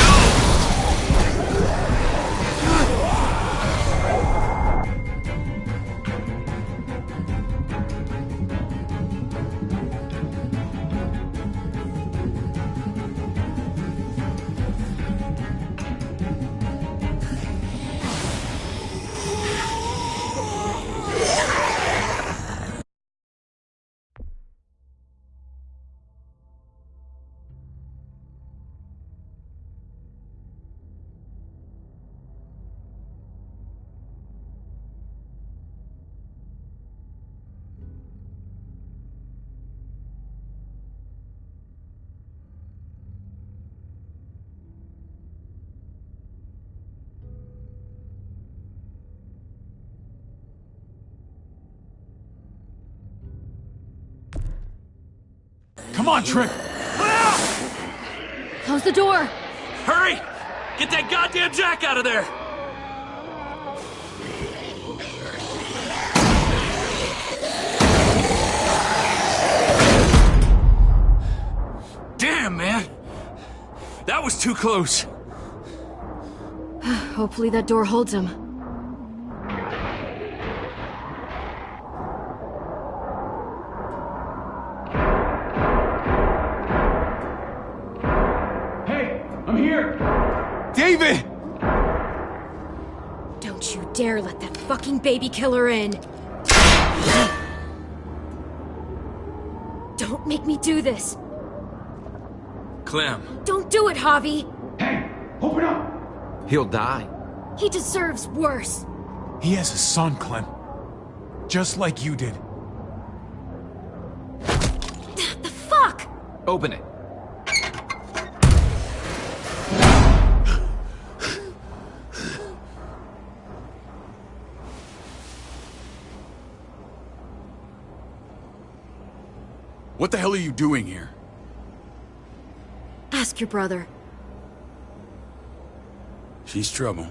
Come on, Trick! Close the door! Hurry! Get that goddamn Jack out of there! Damn, man! That was too close. Hopefully that door holds him. David! Don't you dare let that fucking baby killer in! Don't make me do this! Clem. Don't do it, Javi! Hey! Open up! He'll die. He deserves worse. He has a son, Clem. Just like you did. The fuck? Open it. What the hell are you doing here? Ask your brother. She's trouble.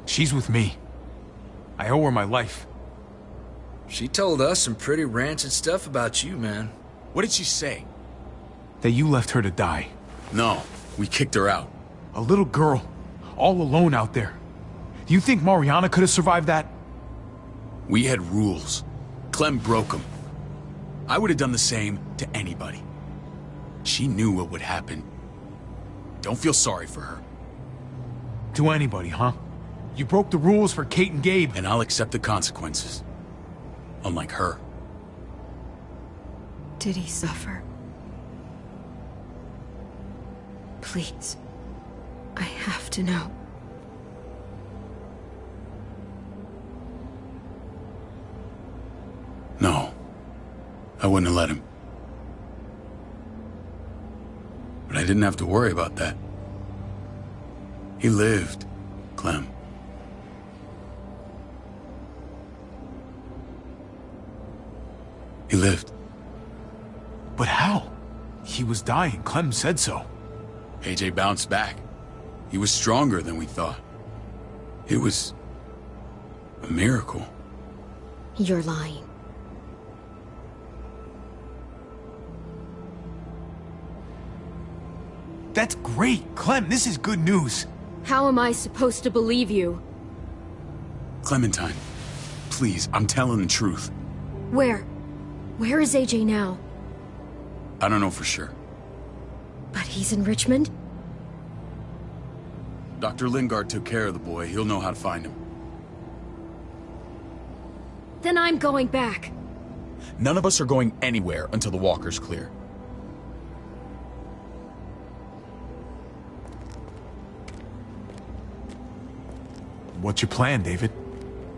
She's with me. I owe her my life. She told us some pretty rancid stuff about you, man. What did she say? That you left her to die. No, we kicked her out. A little girl, all alone out there. Do you think Mariana could have survived that? We had rules. Clem broke them. I would have done the same to anybody. She knew what would happen. Don't feel sorry for her. To anybody, huh? You broke the rules for Kate and Gabe. And I'll accept the consequences. Unlike her. Did he suffer? Please. I have to know. No. I wouldn't have let him. But I didn't have to worry about that. He lived, Clem. He lived. But how? He was dying. Clem said so. AJ bounced back. He was stronger than we thought. It was a miracle. You're lying. That's great. Clem, this is good news. How am I supposed to believe you? Clementine, please, I'm telling the truth. Where? Where is AJ now? I don't know for sure. But he's in Richmond? Dr. Lingard took care of the boy. He'll know how to find him. Then I'm going back. None of us are going anywhere until the walker's clear. What's your plan, David?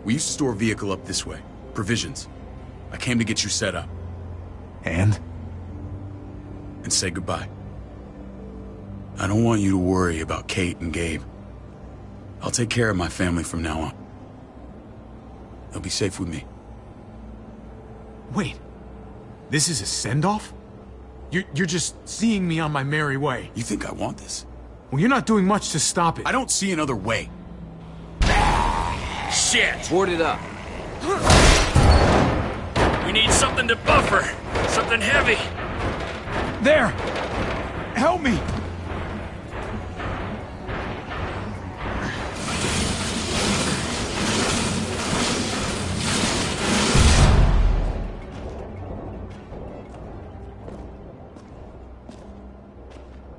We used to store a vehicle up this way. Provisions. I came to get you set up. And? And say goodbye. I don't want you to worry about Kate and Gabe. I'll take care of my family from now on. They'll be safe with me. Wait. This is a send-off? You're just seeing me on my merry way. You think I want this? Well, you're not doing much to stop it. I don't see another way. Shit! Board it up. We need something to buffer. Something heavy. There! Help me!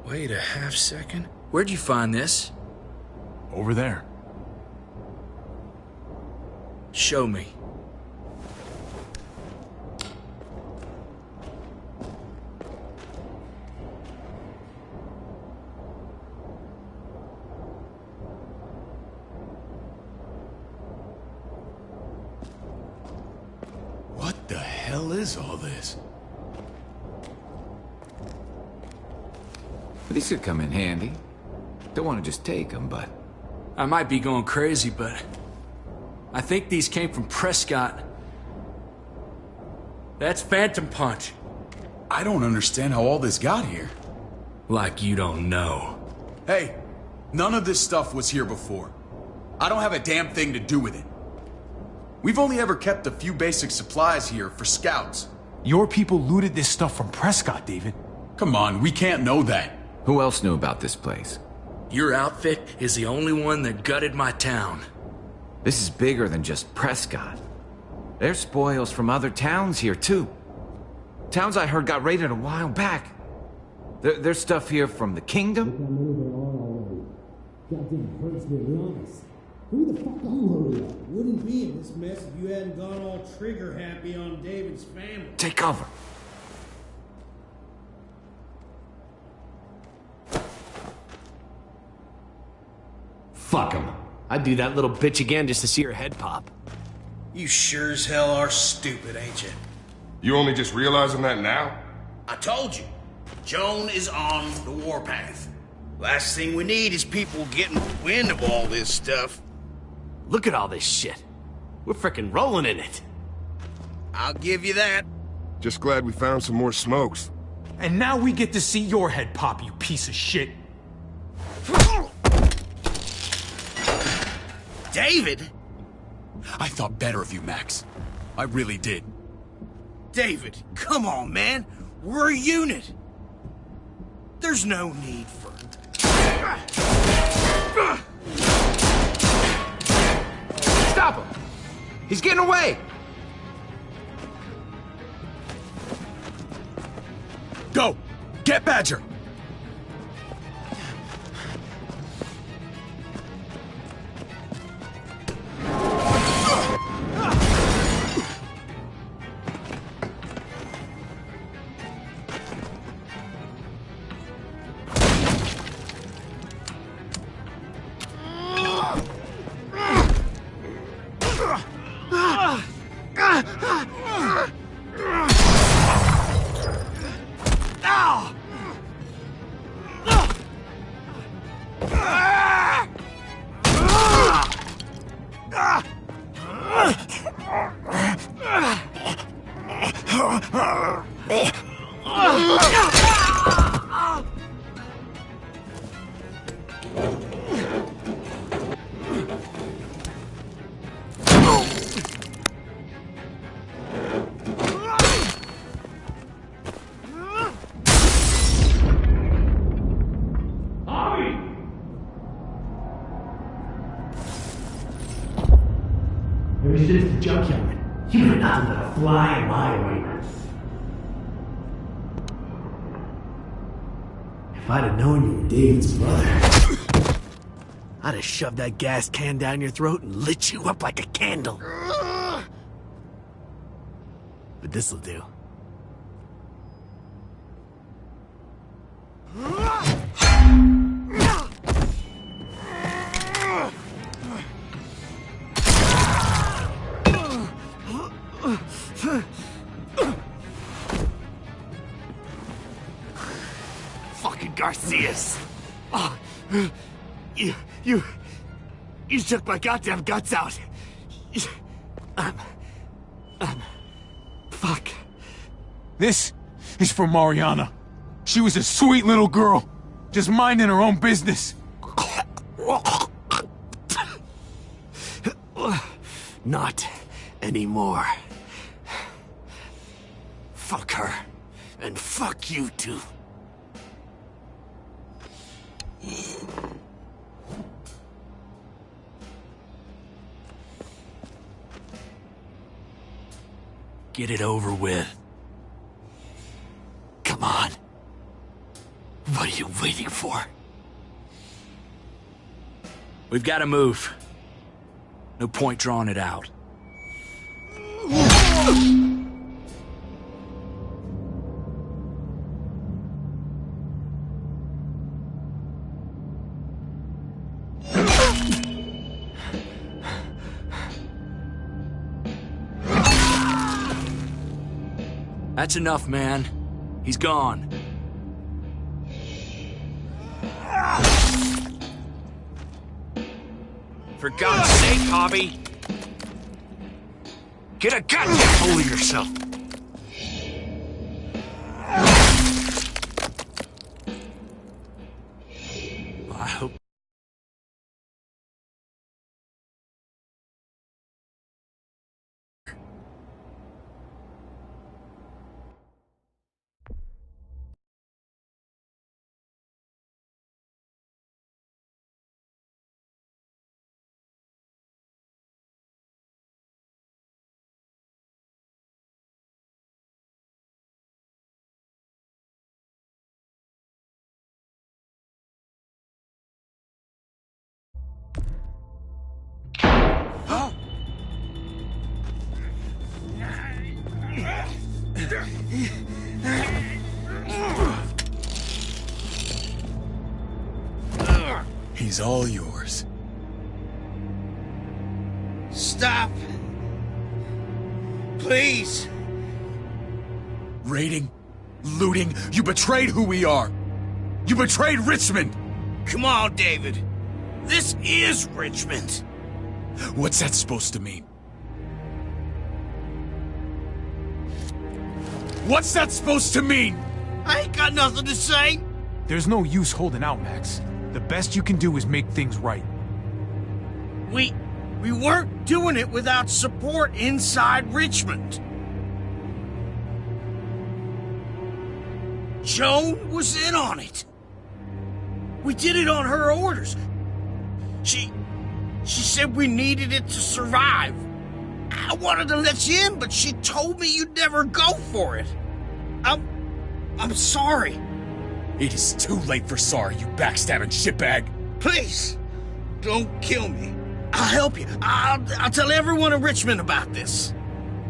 Wait a half second. Where'd you find this? Over there. Show me. What the hell is all this? These could come in handy. Don't want to just take them, but... I might be going crazy, but... I think these came from Prescott. That's Phantom Punch. I don't understand how all this got here. Like you don't know. Hey, none of this stuff was here before. I don't have a damn thing to do with it. We've only ever kept a few basic supplies here for scouts. Your people looted this stuff from Prescott, David. Come on, we can't know that. Who else knew about this place? Your outfit is the only one that gutted my town. This is bigger than just Prescott. There's spoils from other towns here, too. Towns I heard got raided a while back. There's stuff here from the kingdom. Goddamn hurts me to be honest. Who the fuck you hurry up? Wouldn't be in this mess if you hadn't gone all trigger happy on David's family. Take cover. Fuck him. I'd do that little bitch again just to see her head pop. You sure as hell are stupid, ain't you? You only just realizing that now? I told you. Joan is on the warpath. Last thing we need is people getting wind of all this stuff. Look at all this shit. We're frickin' rolling in it. I'll give you that. Just glad we found some more smokes. And now we get to see your head pop, you piece of shit. David? I thought better of you, Max. I really did. David, come on, man. We're a unit. There's no need for... Stop him! He's getting away! Go! Get Badger! Your shit's a junkyard. You are nothing but a fly in my ointment. If I'd have known you were David's brother, I'd have shoved that gas can down your throat and lit you up like a candle. But this'll do. Fucking Garcias! Oh, you took my goddamn guts out. Fuck. This is for Mariana. She was a sweet little girl, just minding her own business. Not anymore. Fuck her. And fuck you too. Get it over with. Come on. What are you waiting for? We've got to move. No point drawing it out. That's enough, man. He's gone. For God's sake, Hobby! Get a goddamn hold of yourself! I hope... He's all yours. Stop! Please! Raiding, looting, you betrayed who we are! You betrayed Richmond! Come on, David. This is Richmond. What's that supposed to mean? What's that supposed to mean? I ain't got nothing to say. There's no use holding out, Max. The best you can do is make things right. We weren't doing it without support inside Richmond. Joan was in on it. We did it on her orders. She said we needed it to survive. I wanted to let you in, but she told me you'd never go for it. I'm sorry. It is too late for sorry, you backstabbing shitbag. Please, don't kill me. I'll help you. I'll tell everyone in Richmond about this.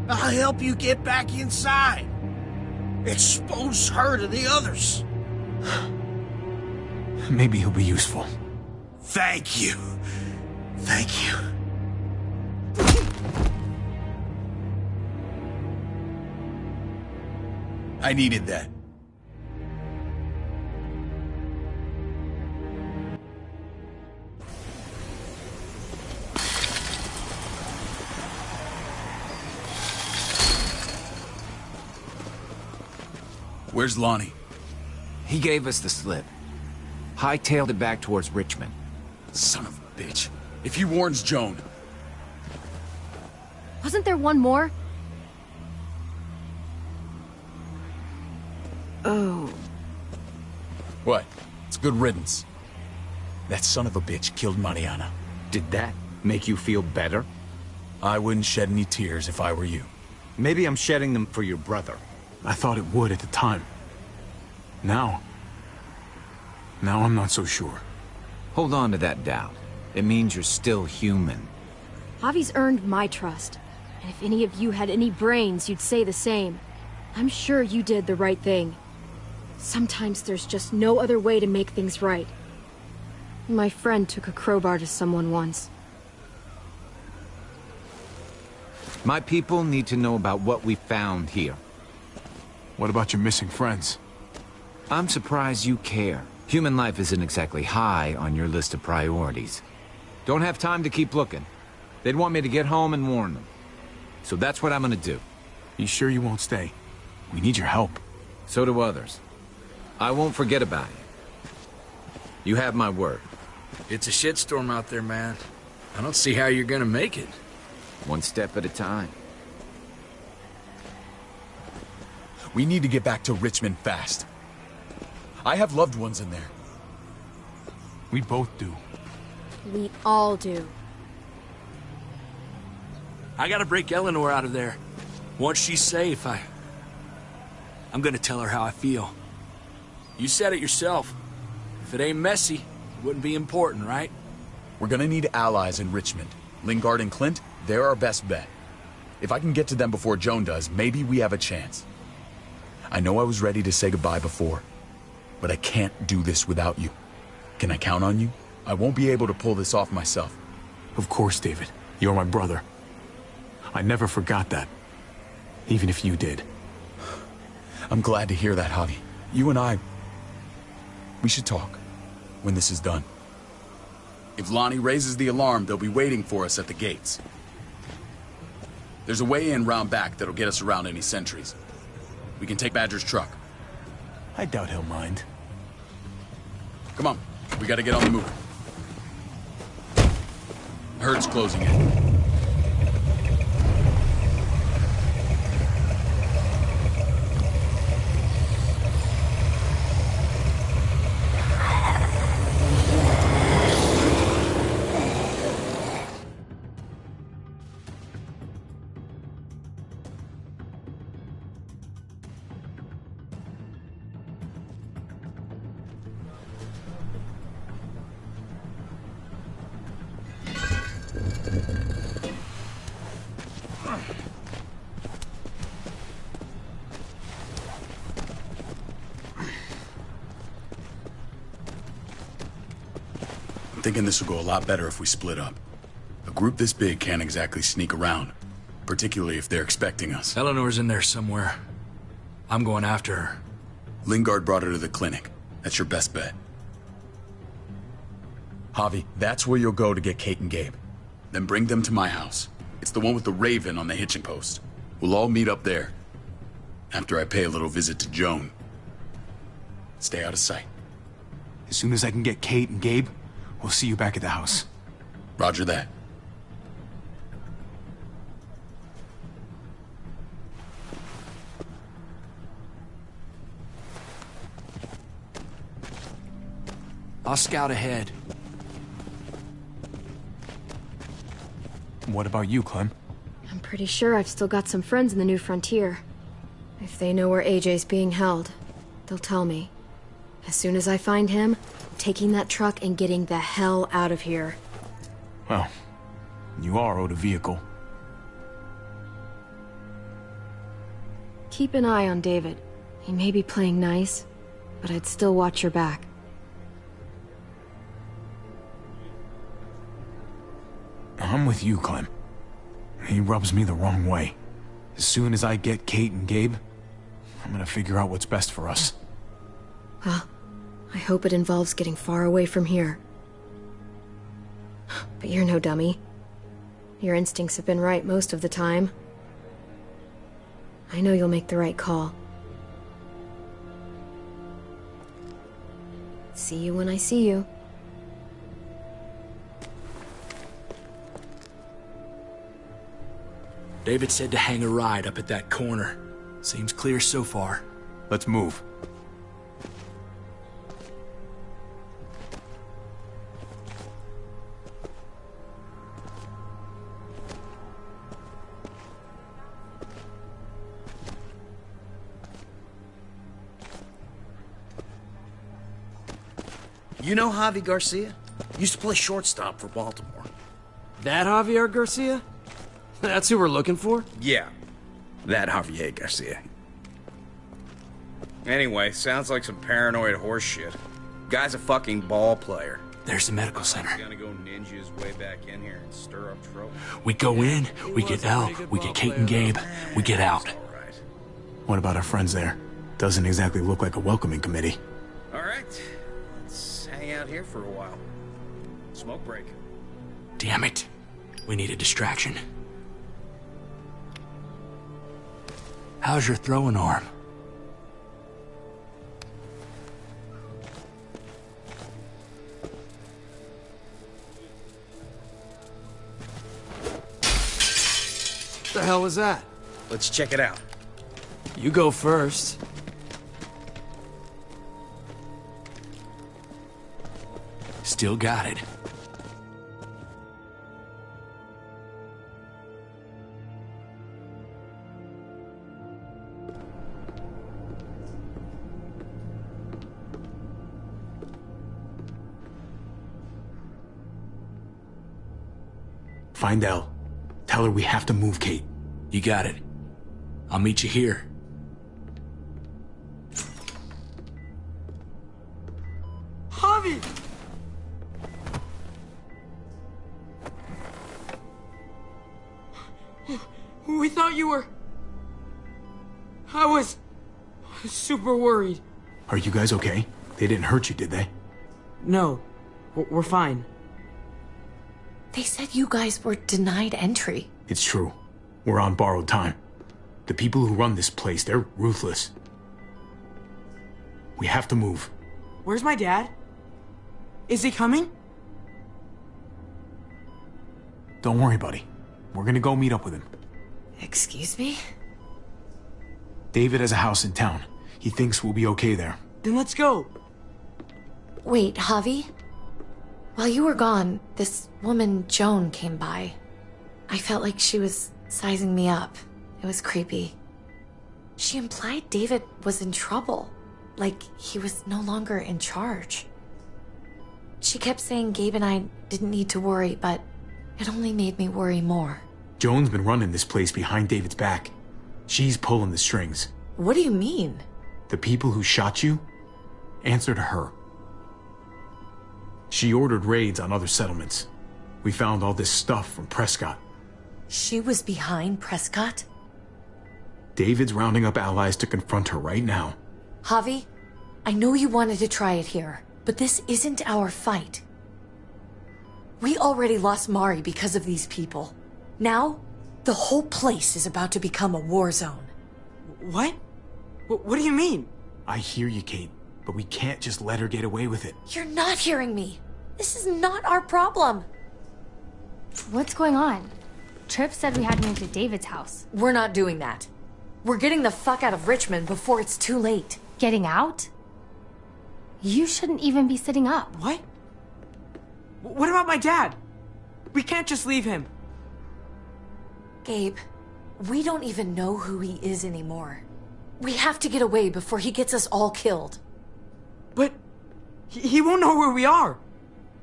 I'll help you get back inside. Expose her to the others. Maybe he'll be useful. Thank you. Thank you. I needed that. Where's Lonnie? He gave us the slip. Hightailed it back towards Richmond. Son of a bitch. If he warns Joan... Wasn't there one more? Oh. What? It's good riddance. That son of a bitch killed Mariana. Did that make you feel better? I wouldn't shed any tears if I were you. Maybe I'm shedding them for your brother. I thought it would at the time. Now I'm not so sure. Hold on to that doubt. It means you're still human. Javi's earned my trust. And if any of you had any brains, you'd say the same. I'm sure you did the right thing. Sometimes there's just no other way to make things right. My friend took a crowbar to someone once. My people need to know about what we found here. What about your missing friends? I'm surprised you care. Human life isn't exactly high on your list of priorities. Don't have time to keep looking. They'd want me to get home and warn them. So that's what I'm gonna do. You sure you won't stay? We need your help. So do others. I won't forget about you. You have my word. It's a shitstorm out there, man. I don't see how you're gonna make it. One step at a time. We need to get back to Richmond fast. I have loved ones in there. We both do. We all do. I gotta break Eleanor out of there. Once she's safe, I'm gonna tell her how I feel. You said it yourself. If it ain't messy, it wouldn't be important, right? We're gonna need allies in Richmond. Lingard and Clint, they're our best bet. If I can get to them before Joan does, maybe we have a chance. I know I was ready to say goodbye before, but I can't do this without you. Can I count on you? I won't be able to pull this off myself. Of course, David. You're my brother. I never forgot that. Even if you did. I'm glad to hear that, Javi. You and I, we should talk when this is done. If Lonnie raises the alarm, they'll be waiting for us at the gates. There's a way in round back that'll get us around any sentries. We can take Badger's truck. I doubt he'll mind. Come on, we gotta get on the move. Herd's closing in. Thinking this will go a lot better if we split up. A group this big can't exactly sneak around, particularly if they're expecting us. Eleanor's in there somewhere. I'm going after her. Lingard brought her to the clinic. That's your best bet. Javi, that's where you'll go to get Kate and Gabe. Then bring them to my house. It's the one with the Raven on the hitching post. We'll all meet up there. After I pay a little visit to Joan. Stay out of sight. As soon as I can get Kate and Gabe, we'll see you back at the house. Roger that. I'll scout ahead. What about you, Clem? I'm pretty sure I've still got some friends in the New Frontier. If they know where AJ's being held, they'll tell me. As soon as I find him, I'm taking that truck and getting the hell out of here. Well, you are owed a vehicle. Keep an eye on David. He may be playing nice, but I'd still watch your back. I'm with you, Clem. He rubs me the wrong way. As soon as I get Kate and Gabe, I'm gonna figure out what's best for us. Well, I hope it involves getting far away from here. But you're no dummy. Your instincts have been right most of the time. I know you'll make the right call. See you when I see you. David said to hang a ride up at that corner. Seems clear so far. Let's move. You know Javi Garcia? Used to play shortstop for Baltimore. That Javier Garcia? That's who we're looking for? Yeah, that Javier Garcia. Anyway, sounds like some paranoid horse shit. Guy's a fucking ball player. There's the medical center. He's gonna go ninja his way back in here and stir up trouble. We go in, we get Elle, we get Kate and Gabe, we get out. What about our friends there? Doesn't exactly look like a welcoming committee. All right, let's hang out here for a while. Smoke break. Damn it. We need a distraction. How's your throwing arm? What the hell was that? Let's check it out. You go first. Still got it. Find Elle. Tell her we have to move, Kate. You got it. I'll meet you here. Javi! We thought you were... I was super worried. Are you guys okay? They didn't hurt you, did they? No, we're fine. They said you guys were denied entry. It's true. We're on borrowed time. The people who run this place, they're ruthless. We have to move. Where's my dad? Is he coming? Don't worry, buddy. We're gonna go meet up with him. Excuse me? David has a house in town. He thinks we'll be okay there. Then let's go. Wait, Javi? While you were gone, this woman, Joan, came by. I felt like she was sizing me up. It was creepy. She implied David was in trouble, like he was no longer in charge. She kept saying Gabe and I didn't need to worry, but it only made me worry more. Joan's been running this place behind David's back. She's pulling the strings. What do you mean? The people who shot you answer to her. She ordered raids on other settlements. We found all this stuff from Prescott. She was behind Prescott? David's rounding up allies to confront her right now. Javi, I know you wanted to try it here, but this isn't our fight. We already lost Mari because of these people. Now, the whole place is about to become a war zone. What? What do you mean? I hear you, Kate, but we can't just let her get away with it. You're not hearing me. This is not our problem. What's going on? Tripp said we had to move to David's house. We're not doing that. We're getting the fuck out of Richmond before it's too late. Getting out? You shouldn't even be sitting up. What? What about my dad? We can't just leave him. Gabe, we don't even know who he is anymore. We have to get away before he gets us all killed. But he won't know where we are.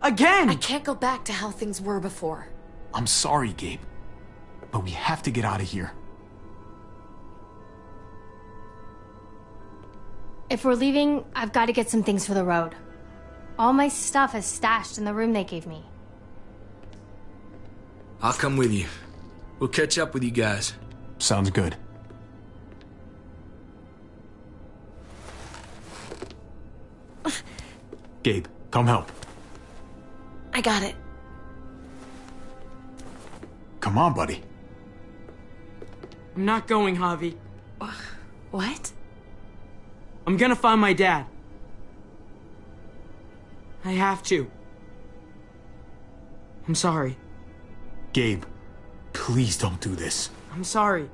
Again! I can't go back to how things were before. I'm sorry, Gabe, but we have to get out of here. If we're leaving, I've got to get some things for the road. All my stuff is stashed in the room they gave me. I'll come with you. We'll catch up with you guys. Sounds good. Gabe, come help. I got it. Come on, buddy. I'm not going, Javi. What? I'm gonna find my dad. I have to. I'm sorry. Gabe, please don't do this. I'm sorry.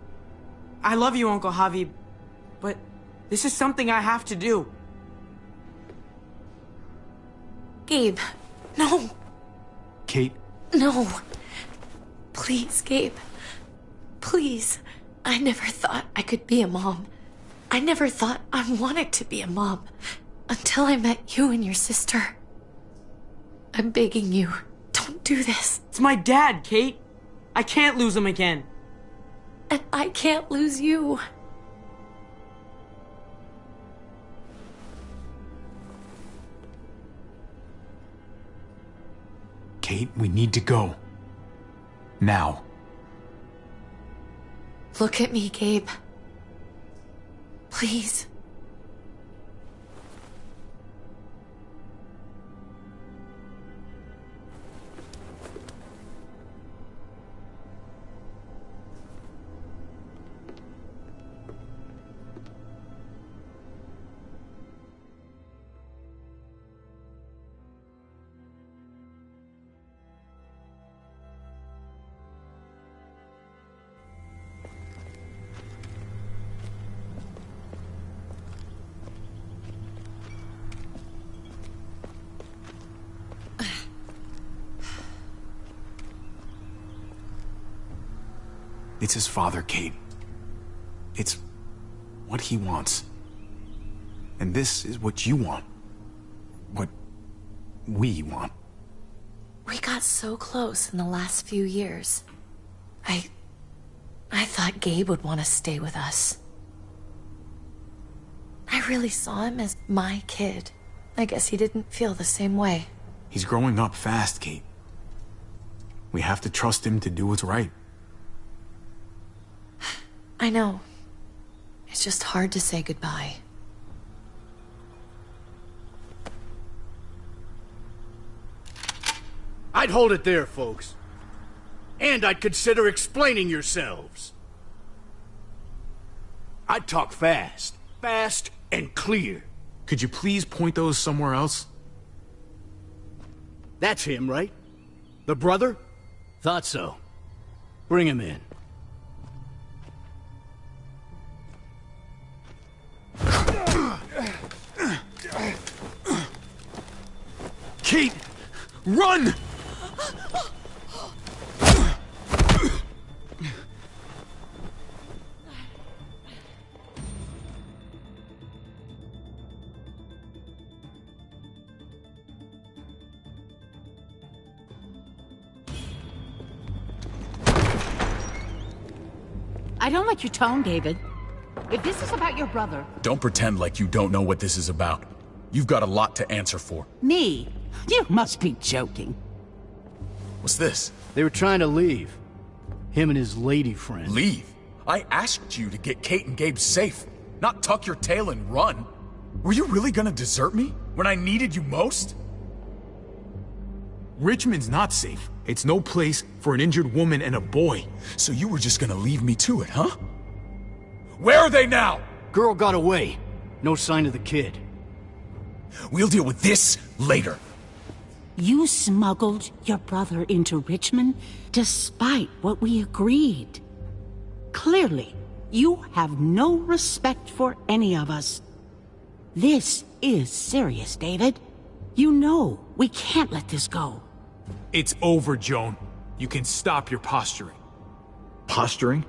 I love you, Uncle Javi, but this is something I have to do. Gabe, no. Kate? No. Please, Gabe. Please. I never thought I could be a mom. I never thought I wanted to be a mom. Until I met you and your sister. I'm begging you. Don't do this. It's my dad, Kate. I can't lose him again. And I can't lose you. Kate, we need to go. Now. Look at me, Gabe. Please. It's his father, Kate. It's what he wants. And this is what you want. What we want. We got so close in the last few years. I thought Gabe would want to stay with us. I really saw him as my kid. I guess he didn't feel the same way. He's growing up fast, Kate. We have to trust him to do what's right. I know. It's just hard to say goodbye. I'd hold it there, folks. And I'd consider explaining yourselves. I'd talk fast. Fast and clear. Could you please point those somewhere else? That's him, right? The brother? Thought so. Bring him in. Kate! Run! I don't like your tone, David. If this is about your brother... Don't pretend like you don't know what this is about. You've got a lot to answer for. Me? You must be joking. What's this? They were trying to leave. Him and his lady friend. Leave? I asked you to get Kate and Gabe safe, not tuck your tail and run. Were you really gonna desert me when I needed you most? Richmond's not safe. It's no place for an injured woman and a boy. So you were just gonna leave me to it, huh? Where are they now? Girl got away. No sign of the kid. We'll deal with this later. You smuggled your brother into Richmond despite what we agreed. Clearly, you have no respect for any of us. This is serious, David. You know we can't let this go. It's over, Joan. You can stop your posturing. Posturing?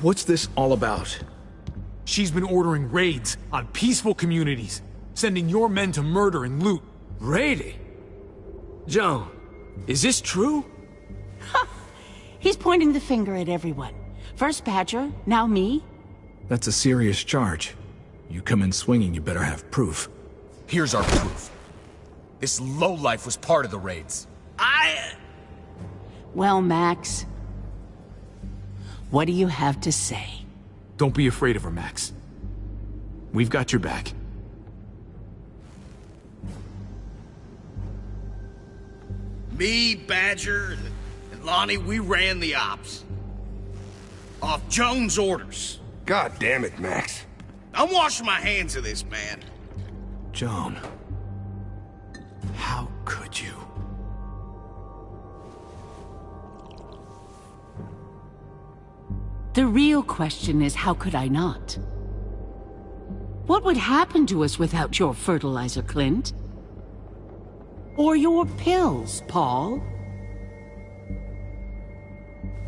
What's this all about? She's been ordering raids on peaceful communities, sending your men to murder and loot. Raiding? Joan, is this true? He's pointing the finger at everyone. First Badger, now me. That's a serious charge. You come in swinging, you better have proof. Here's our proof. This lowlife was part of the raids. Well, Max, what do you have to say? Don't be afraid of her, Max. We've got your back. Me, Badger, and Lonnie, we ran the ops. Off Joan's orders. God damn it, Max. I'm washing my hands of this, man. Joan. How could you? The real question is, how could I not? What would happen to us without your fertilizer, Clint? Or your pills, Paul?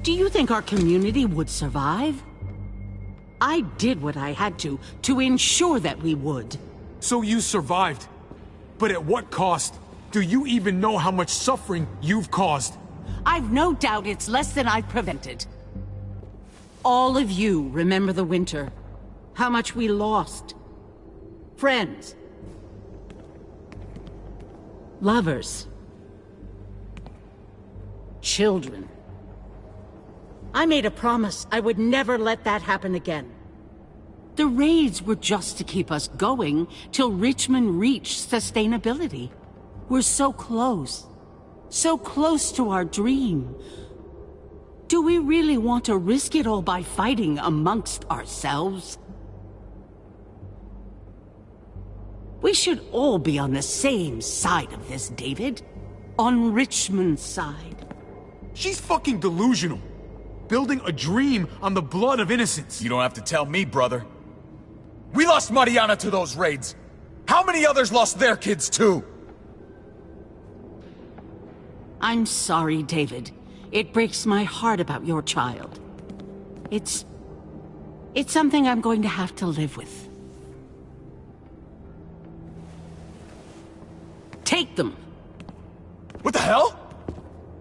Do you think our community would survive? I did what I had to ensure that we would. So you survived. But at what cost? Do you even know how much suffering you've caused? I've no doubt it's less than I've prevented. All of you remember the winter. How much we lost. Friends. Lovers. Children. I made a promise I would never let that happen again. The raids were just to keep us going till Richmond reached sustainability. We're so close. So close to our dream. Do we really want to risk it all by fighting amongst ourselves? We should all be on the same side of this, David. On Richmond's side. She's fucking delusional. Building a dream on the blood of innocents. You don't have to tell me, brother. We lost Mariana to those raids. How many others lost their kids too? I'm sorry, David. It breaks my heart about your child. It's something I'm going to have to live with. Take them. What the hell?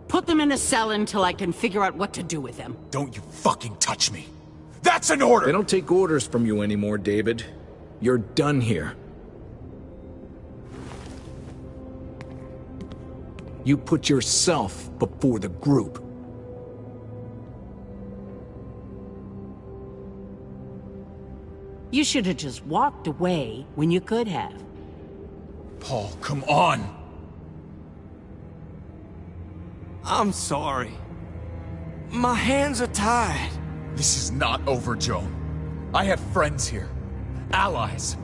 Put them in a cell until I can figure out what to do with them. Don't you fucking touch me. That's an order! They don't take orders from you anymore, David. You're done here. You put yourself before the group. You should have just walked away when you could have. Paul, come on! I'm sorry. My hands are tied. This is not over, Joan. I have friends here. Allies.